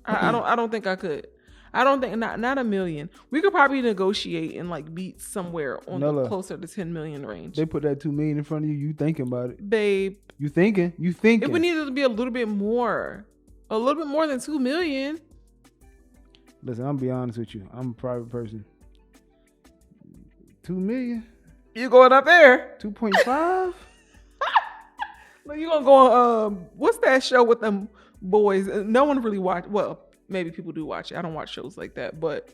I don't think I could. I don't think not $1 million. We could probably negotiate and like meet somewhere on the closer to 10 million range. They put that $2 million in front of you. You thinking about it, babe? You thinking? It would need to be a little bit more than 2 million. Listen, I'm be honest with you. I'm a private person. 2 million. You going up there? 2.5. Like you gonna go on? What's that show with them boys? No one really watch. Well. Maybe people do watch it. I don't watch shows like that, but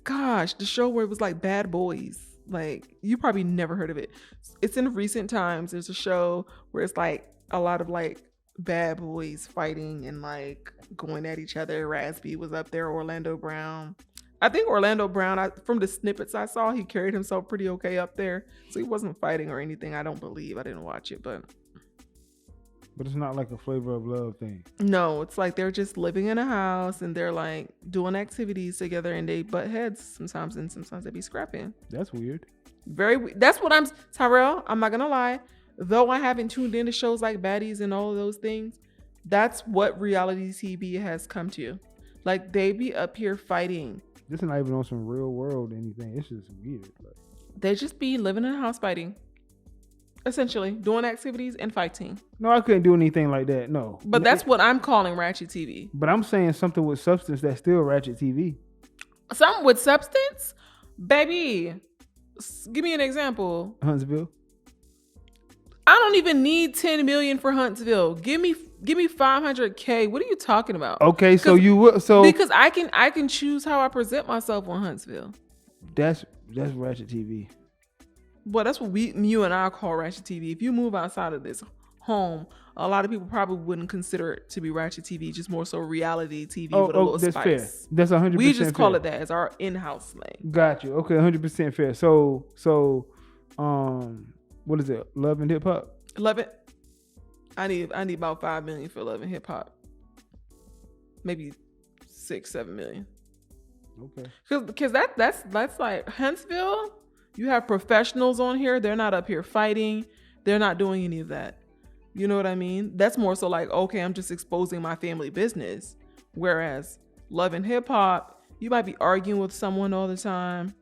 gosh, the show where it was like Bad Boys. Like you probably never heard of it. It's in recent times. There's a show where it's like a lot of like bad boys fighting and like going at each other. Raspy was up there. Orlando Brown. I think Orlando Brown, from the snippets I saw, he carried himself pretty okay up there. So he wasn't fighting or anything. I don't believe. I didn't watch it, but it's not like a Flavor of Love thing. No, it's like they're just living in a house and they're like doing activities together and they butt heads sometimes and sometimes they be scrapping. That's weird. That's what Tyrell, I'm not gonna lie. Though I haven't tuned into shows like Baddies and all of those things, that's what reality TV has come to. Like, they be up here fighting. This is not even on some real world anything. It's just weird. Like, They just be living in a house fighting. Essentially, doing activities and fighting. no, I couldn't do anything like that. No. But that's what I'm calling ratchet TV. But I'm saying something with substance that's still ratchet TV. Something with substance? Baby, give me an example. Huntsville. I don't even need 10 million for Huntsville. Give me 500K. What are you talking about? Okay, so you would because I can choose how I present myself on Huntsville. That's ratchet TV. Well, that's what you and I call ratchet TV. If you move outside of this home, a lot of people probably wouldn't consider it to be ratchet TV, just more so reality TV with a little that's spice. fair. That's 100%. We just call fair. it that as our in-house slang. Got you. Okay, 100% fair. So, what is it? Love and Hip Hop. Love it. I need about 5 million for Love and Hip Hop. Maybe 6-7 million. Okay. Because that's like Huntsville. You have professionals on here. They're not up here fighting. They're not doing any of that. You know what I mean? That's more so like, okay, I'm just exposing my family business. Whereas Love and Hip Hop, you might be arguing with someone all the time.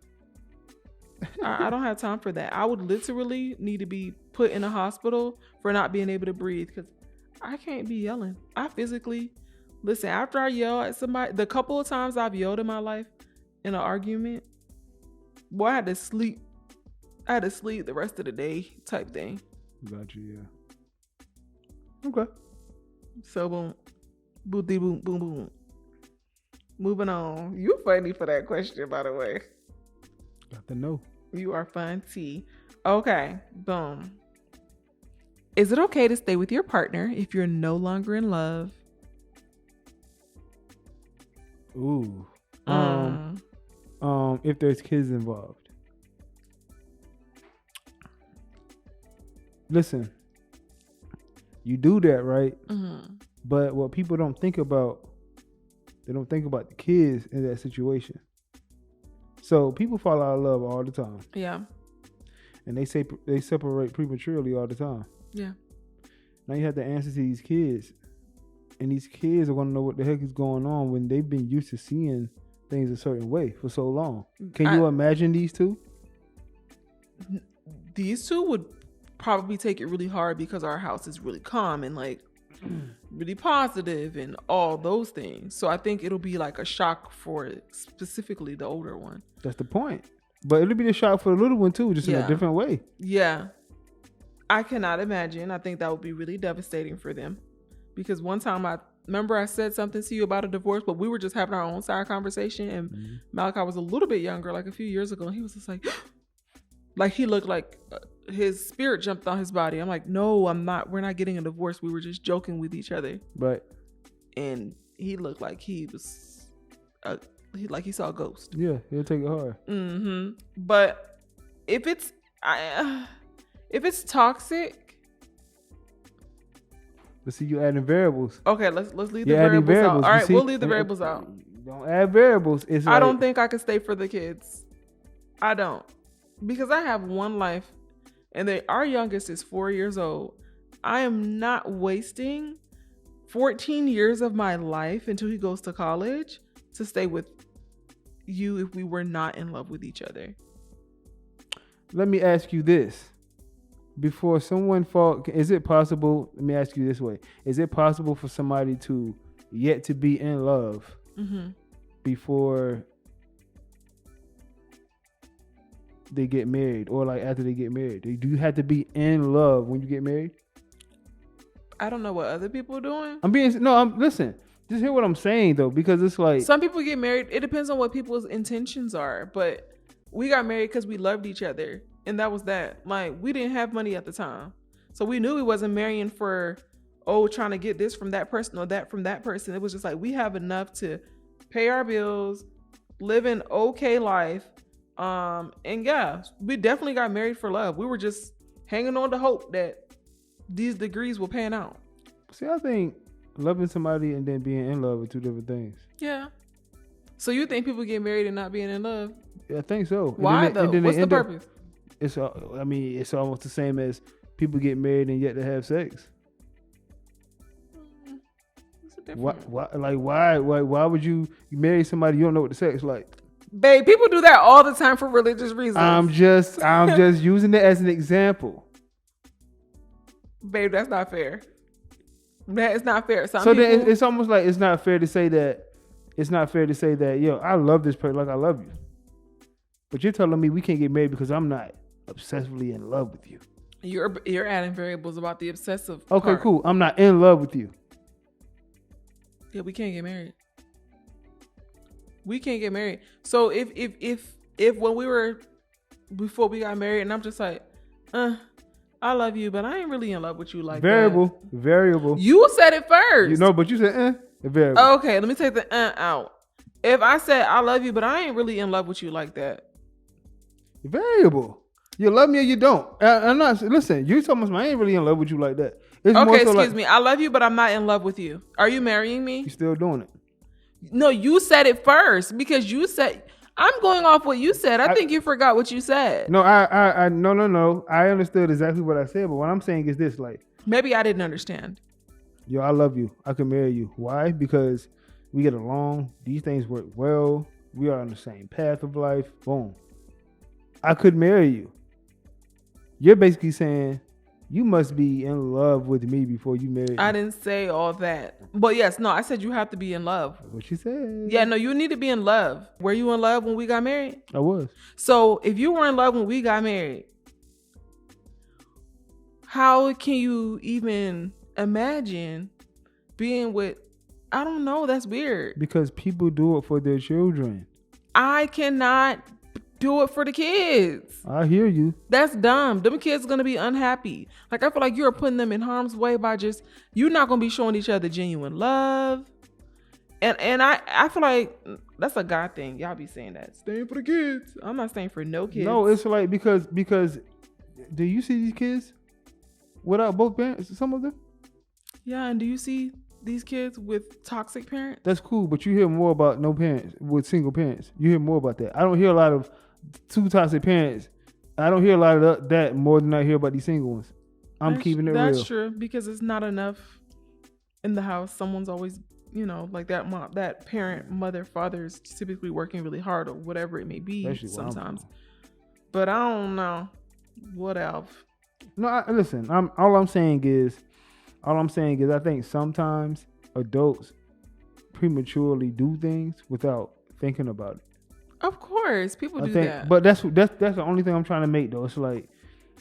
I don't have time for that. I would literally need to be put in a hospital for not being able to breathe because I can't be yelling. I physically, listen, after I yell at somebody, the couple of times I've yelled in my life in an argument, boy, I had to sleep the rest of the day type thing. Got you, yeah. Okay. So boom, boom, boom, boom, boom. Moving on. You funny for that question, by the way. Got to know. You are fun, T. Okay, boom. Is it okay to stay with your partner if you're no longer in love? Ooh. If there's kids involved. Listen, you do that, right? Mm-hmm. But what people don't think about, they don't think about the kids in that situation. So people fall out of love all the time. Yeah. And they say they separate prematurely all the time. Yeah. Now you have to answer to these kids. And these kids are going to know what the heck is going on when they've been used to seeing things a certain way for so long. Can you imagine these two? These two would probably take it really hard because our house is really calm and like really positive and all those things. So I think it'll be like a shock for specifically the older one. That's the point. But it'll be a shock for the little one too, just in a different way. Yeah. I cannot imagine. I think that would be really devastating for them. Because one time I remember I said something to you about a divorce, but we were just having our own side conversation. And Malachi was a little bit younger, like a few years ago. And he was just like he looked like his spirit jumped on his body. I'm like, no, I'm not. We're not getting a divorce. We were just joking with each other. Right. And he looked like he was, he saw a ghost. Yeah, he'll take it hard. Mm-hmm. But if it's toxic. Let's see, you adding variables. Okay, let's leave the variables out. All right, we'll leave the variables out. Don't add variables. It's I don't think I could stay for the kids. I don't. Because I have one life and our youngest is 4 years old. I am not wasting 14 years of my life until he goes to college to stay with you if we were not in love with each other. Let me ask you this. Before someone is it possible, let me ask you this way. Is it possible for somebody to yet to be in love before they get married or like after they get married? Do you have to be in love when you get married? I don't know what other people are doing. Listen, just hear what I'm saying though, because it's like some people get married. It depends on what people's intentions are, but we got married because we loved each other. And that was that. Like, we didn't have money at the time. So we knew we wasn't marrying for, trying to get this from that person or that from that person. It was just like, we have enough to pay our bills, live an okay life. And yeah, we definitely got married for love. We were just hanging on to hope that these degrees will pan out. See, I think loving somebody and then being in love are two different things. Yeah. So you think people get married and not being in love? Yeah, I think so. Why though? What's the purpose? It's almost the same as people get married and yet to have sex. It's a different. Why would you marry somebody you don't know what the sex like? Babe, people do that all the time for religious reasons. I'm just using it as an example. Babe, that's not fair. That is not fair. So then it's almost like it's not fair to say that. It's not fair to say that, yo, I love this person like I love you. But you're telling me we can't get married because I'm not obsessively in love with you. You're adding variables about the obsessive Okay, part. cool. I'm not in love with you. Yeah, we can't get married. We can't get married. So if when we were before we got married, and I'm just like, I love you, but I ain't really in love with you like Variable. You said it first. You know, but you said variable. Okay, let me take the out. If I said I love you, but I ain't really in love with you like that. Variable. You love me or you don't. I'm not. Listen, you told me I ain't really in love with you like that. It's Okay, more so excuse like, me. I love you, but I'm not in love with you. Are you marrying me? You still doing it. No, you said it first because you said I'm going off what you said. I think you forgot what you said. No, no. I understood exactly what I said, but what I'm saying is this: like, maybe I didn't understand. Yo, I love you. I can marry you. Why? Because we get along. These things work well. We are on the same path of life. Boom. I could marry you. You're basically saying you must be in love with me before you marry me. I didn't say all that. But yes, no, I said you have to be in love. What you said. Yeah, no, you need to be in love. Were you in love when we got married? I was. So if you were in love when we got married, how can you even imagine being with, I don't know, that's weird. Because people do it for their children. I cannot do it for the kids. I hear you. That's dumb. Them kids are going to be unhappy. Like, I feel like you're putting them in harm's way by you're not going to be showing each other genuine love. And I feel like that's a God thing. Y'all be saying that. Staying for the kids. I'm not staying for no kids. No, it's like because do you see these kids without both parents? Some of them? Yeah, and do you see these kids with toxic parents? That's cool, but you hear more about no parents with single parents. You hear more about that. I don't hear a lot of two toxic parents. I don't hear a lot of that more than I hear about these single ones. I'm keeping it real. That's true because it's not enough in the house. Someone's always, like that mom, that parent, mother, father is typically working really hard or whatever it may be. Especially sometimes. But I don't know. What else? No, listen. All I'm saying is I think sometimes adults prematurely do things without thinking about it. Of course, people do that. But that's the only thing I'm trying to make though. It's like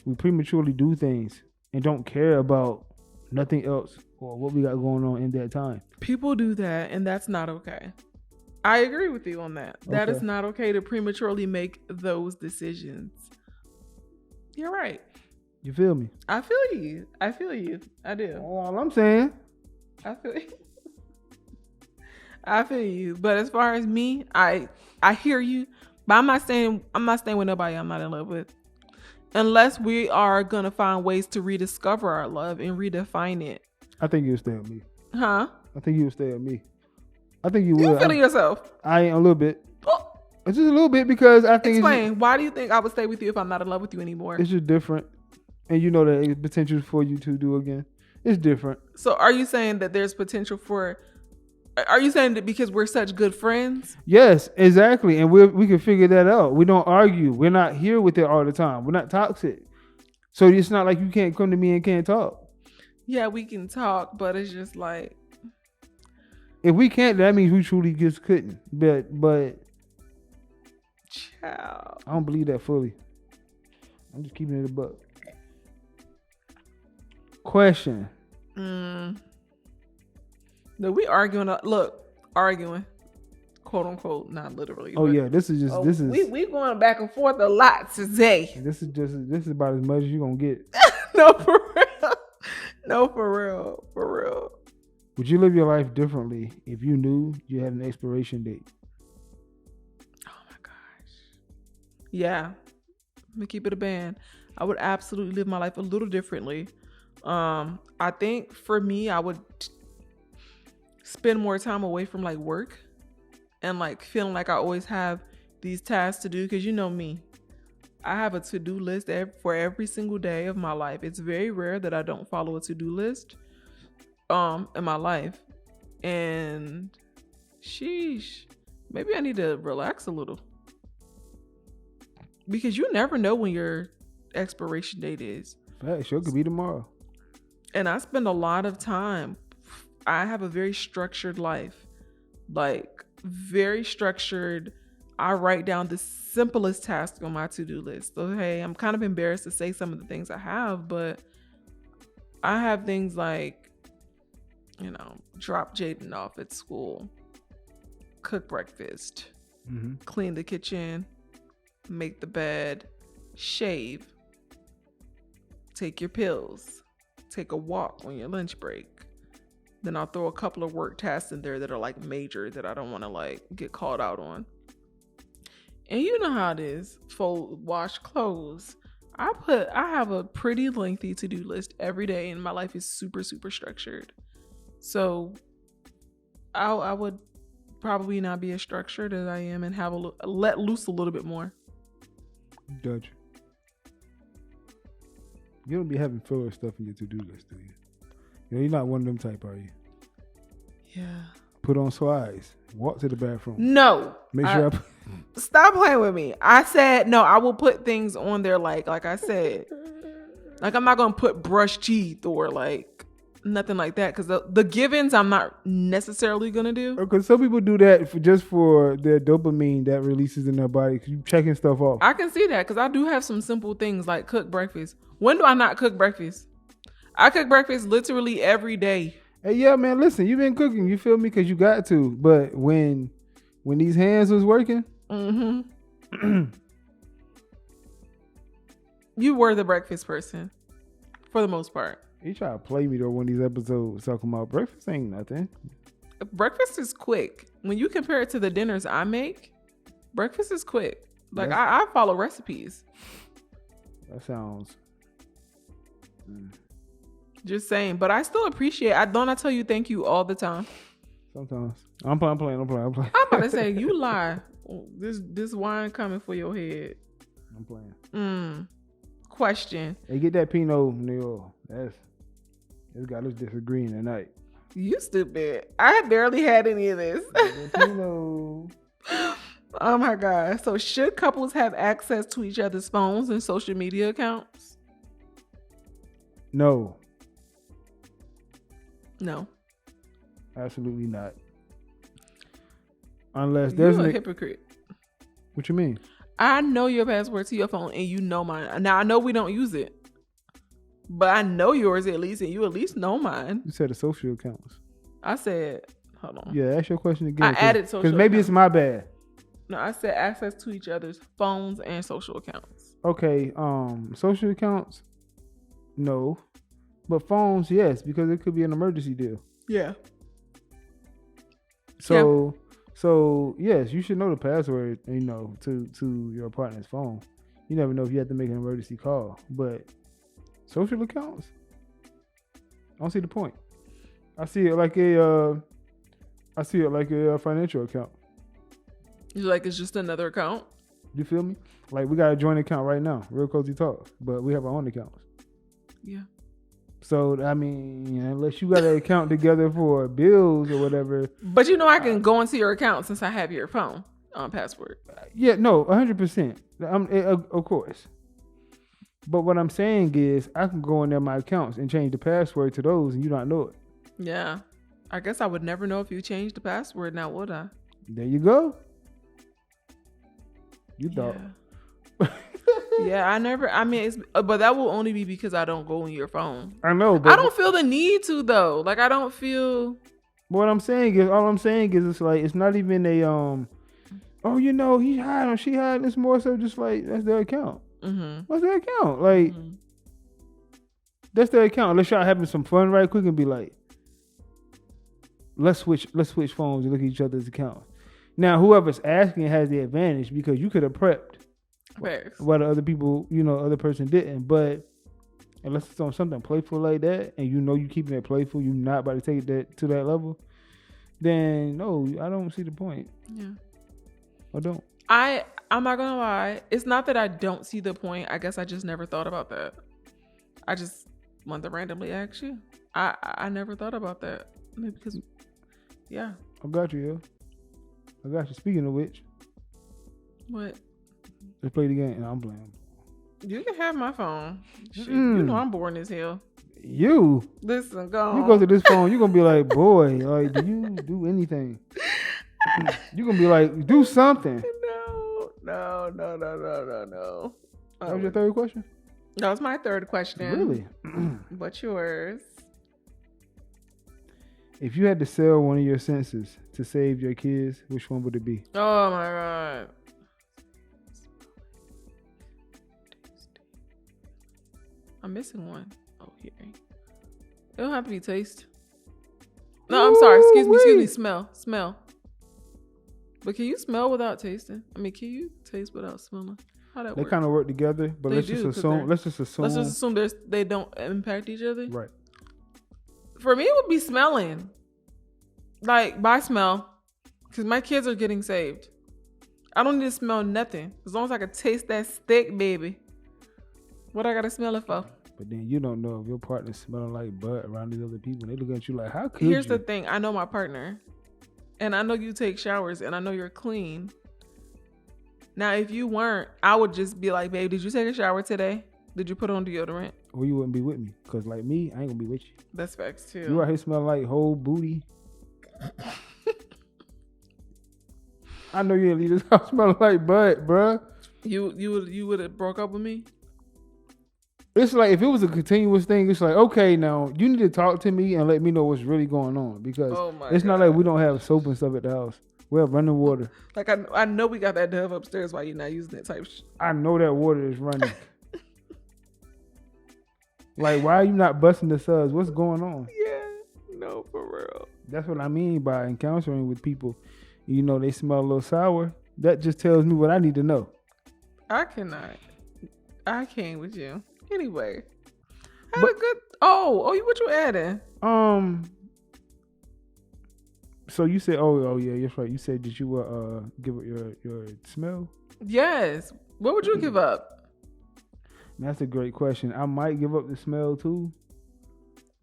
we prematurely do things and don't care about nothing else or what we got going on in that time. People do that, and that's not okay. I agree with you on that. That is not okay to prematurely make those decisions. You're right. You feel me? I feel you. I do. All I'm saying. I feel you. I feel you. But as far as me, I hear you. But I'm not staying with nobody I'm not in love with. Unless we are gonna find ways to rediscover our love and redefine it. I think you'll stay with me. Huh? I think you'll stay with me. I think you will. You feeling yourself? I ain't a little bit. Oh. It's just a little bit because I think Explain. Why do you think I would stay with you if I'm not in love with you anymore? It's just different. And you know the potential for you to do again. It's different. So are you saying that there's potential for... Are you saying that because we're such good friends? Yes, exactly. And we can figure that out. We don't argue. We're not here with it all the time. We're not toxic. So it's not like you can't come to me and can't talk. Yeah, we can talk, but it's just like... If we can't, that means we truly just couldn't. But Child. I don't believe that fully. I'm just keeping it a buck. Question. No, we arguing. Arguing, quote unquote, not literally. Oh yeah, this is. We going back and forth a lot today. This is about as much as you gonna get. No, for real. No, for real. Would you live your life differently if you knew you had an expiration date? Oh my gosh. Yeah, let me keep it a band. I would absolutely live my life a little differently. I think for me, I would spend more time away from like work and like feeling like I always have these tasks to do. Cause you know me, I have a to-do list for every single day of my life. It's very rare that I don't follow a to-do list, in my life. And sheesh, maybe I need to relax a little. Because you never know when your expiration date is. Fact, sure could be tomorrow. And I spend a lot of time. I have a very structured life. Like, very structured. I write down the simplest task on my to-do list. So, hey, I'm kind of embarrassed to say some of the things I have, but I have things like, you know, drop Jaden off at school, cook breakfast, clean the kitchen, make the bed, shave, take your pills, take a walk on your lunch break. Then I'll throw a couple of work tasks in there that are like major that I don't want to like get called out on. And you know how it is, fold, wash clothes. I have a pretty lengthy to-do list every day, and my life is super, super structured. So I would probably not be as structured as I am and have let loose a little bit more. Gotcha. You don't be having filler stuff in your to-do list, do you? You know, you're not one of them type, are you? Yeah. Put on slides. Walk to the bathroom. No. Make sure Stop playing with me. I said, no, I will put things on there like I said. Like, I'm not going to put brush teeth or like nothing like that, because the givens I'm not necessarily going to do. Because some people do that just for their dopamine that releases in their body. Cause you checking stuff off. I can see that, because I do have some simple things like cook breakfast. When do I not cook breakfast? I cook breakfast literally every day. Hey, yeah, man, listen, you've been cooking, you feel me? Because you got to. But when these hands was working, you were the breakfast person for the most part. You try to play me though one of these episodes talking about breakfast ain't nothing. Breakfast is quick. When you compare it to the dinners I make, breakfast is quick. Like, I follow recipes. That sounds... Just saying. But I still appreciate... I tell you thank you all the time. Sometimes. I'm playing. I'm about to say, you lie. This wine coming for your head. I'm playing. Question. Hey, get that Pinot Noir. It's got us disagreeing tonight. You stupid. I barely had any of this. Pinot. Oh my God. So should couples have access to each other's phones and social media accounts? No. No. Absolutely not. Unless there's You're a hypocrite. What you mean? I know your password to your phone and you know mine. Now I know we don't use it, but I know yours at least, and you at least know mine. You said the social accounts. I said, hold on. Yeah, ask your question again. I added social because maybe accounts. It's my bad. No, I said access to each other's phones and social accounts. Okay, social accounts, no, but phones, yes, because it could be an emergency deal. Yeah. So yes, you should know the password, you know, to your partner's phone. You never know if you have to make an emergency call. But social accounts, I don't see the point. I see it like a financial account. You like it's just another account? You feel me? Like we got a joint account right now, Real Cozy Talks, but we have our own accounts. Yeah. So, I mean, unless you got an account together for bills or whatever. But you know I can go into your account since I have your phone password. Yeah, no, 100%. Of course. But what I'm saying is I can go in there my accounts and change the password to those and you not know it. Yeah. I guess I would never know if you changed the password now, would I? There you go. You thought. Yeah, but that will only be because I don't go in your phone. I know, but I don't feel the need to though. Like I don't feel. All I'm saying is it's like it's not even a oh, you know, he hide or she hide. It's more so just like that's their account. What's their account? Like that's their account. Unless y'all having some fun right quick and be like, let's switch phones and look at each other's accounts. Now, whoever's asking has the advantage because you could have prepped. What the other people, other person didn't. But unless it's on something playful like that, and you keeping it playful, you're not about to take that to that level, then no, I don't see the point. Yeah. I don't. I'm not gonna lie. It's not that I don't see the point. I guess I just never thought about that. I just wanted to randomly ask you. I never thought about that. Maybe because Yeah. I got you, yo. I got you. Speaking of which, What? let's play the game. No, I'm playing. You can have my phone. Shit, you Mm. know I'm boring as hell. You Listen, go on. You go to this phone, you're gonna be like, boy, like, do you do anything? You're gonna be like, do something. No. That was your third question? That was my third question. Really? What's yours? If you had to sell one of your senses to save your kids, which one would it be? Oh my God. I'm missing one. Oh, hearing. It don't have to be taste. No, I'm sorry. Excuse me. Smell. But can you smell without tasting? I mean, can you taste without smelling? How that They work? kind of work together, but They let's do, just 'cause assume. Let's just assume. They don't impact each other. Right. For me, it would be smelling. Like, by smell. Because my kids are getting saved. I don't need to smell nothing. As long as I can taste that steak, baby. What I got to smell it for? But then you don't know if your partner's smelling like butt around these other people. They look at you like, how could Here's you? the thing. I know my partner. And I know you take showers. And I know you're clean. Now, if you weren't, I would just be like, babe, did you take a shower today? Did you put on deodorant? Or you wouldn't be with me. Because like me, I ain't going to be with you. That's facts, too. You out here smelling like whole booty. I know you didn't leave this house smelling like butt, bruh. You would have broke up with me? It's like if it was a continuous thing, it's like, okay, now you need to talk to me and let me know what's really going on. Because it's not like we don't have soap and stuff at the house. We have running water. Like, I know we got that Dove upstairs. Why you not using that type shit? I know that water is running. Like, why are you not busting the suds? What's going on? Yeah, no, for real. That's what I mean by encountering with people. You know, they smell a little sour. That just tells me what I need to know. I cannot. I can't with you. Anyway, had a good. Oh, what you adding? So you said, oh yeah, that's right. You said, did you give it your smell? Yes. What would you give up? That's a great question. I might give up the smell too,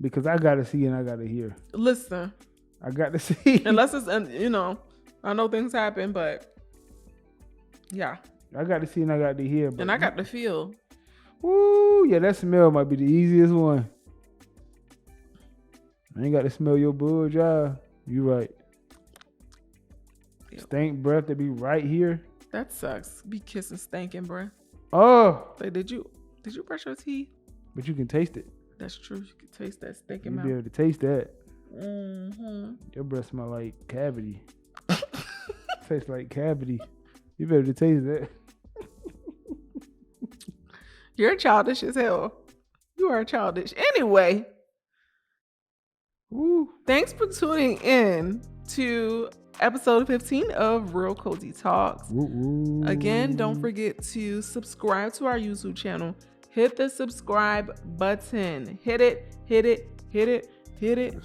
because I gotta see and I gotta hear. Listen, I got to see. Unless it's, I know things happen, but yeah. I got to see and I got to hear. But and I got to feel. Woo, yeah, that smell might be the easiest one. I ain't got to smell your bull job. You right. Yep. Stank breath to be right here. That sucks. Be kissing stinking breath. Oh. Like, did you brush your teeth? But you can taste it. That's true. You can taste that stinking mouth. You be able to taste that. Mm-hmm. Your breath smell like cavity. Tastes like cavity. You be able to taste that. You're childish as hell. You are childish. Anyway. Woo. Thanks for tuning in to episode 15 of Real Cozy Talks. Woo. Again, don't forget to subscribe to our YouTube channel. Hit the subscribe button. Hit it.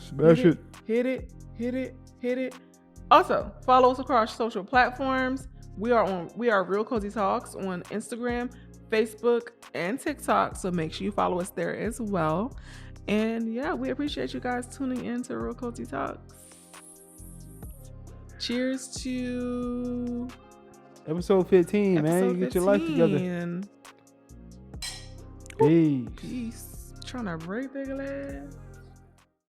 Smash it. Hit it. Also, follow us across social platforms. We are Real Cozy Talks on Instagram, Facebook, and TikTok. So make sure you follow us there as well. And yeah, we appreciate you guys tuning in to Real Cozy Talks. Cheers to episode 15, man. You get your life together. Peace. Trying to break the glass.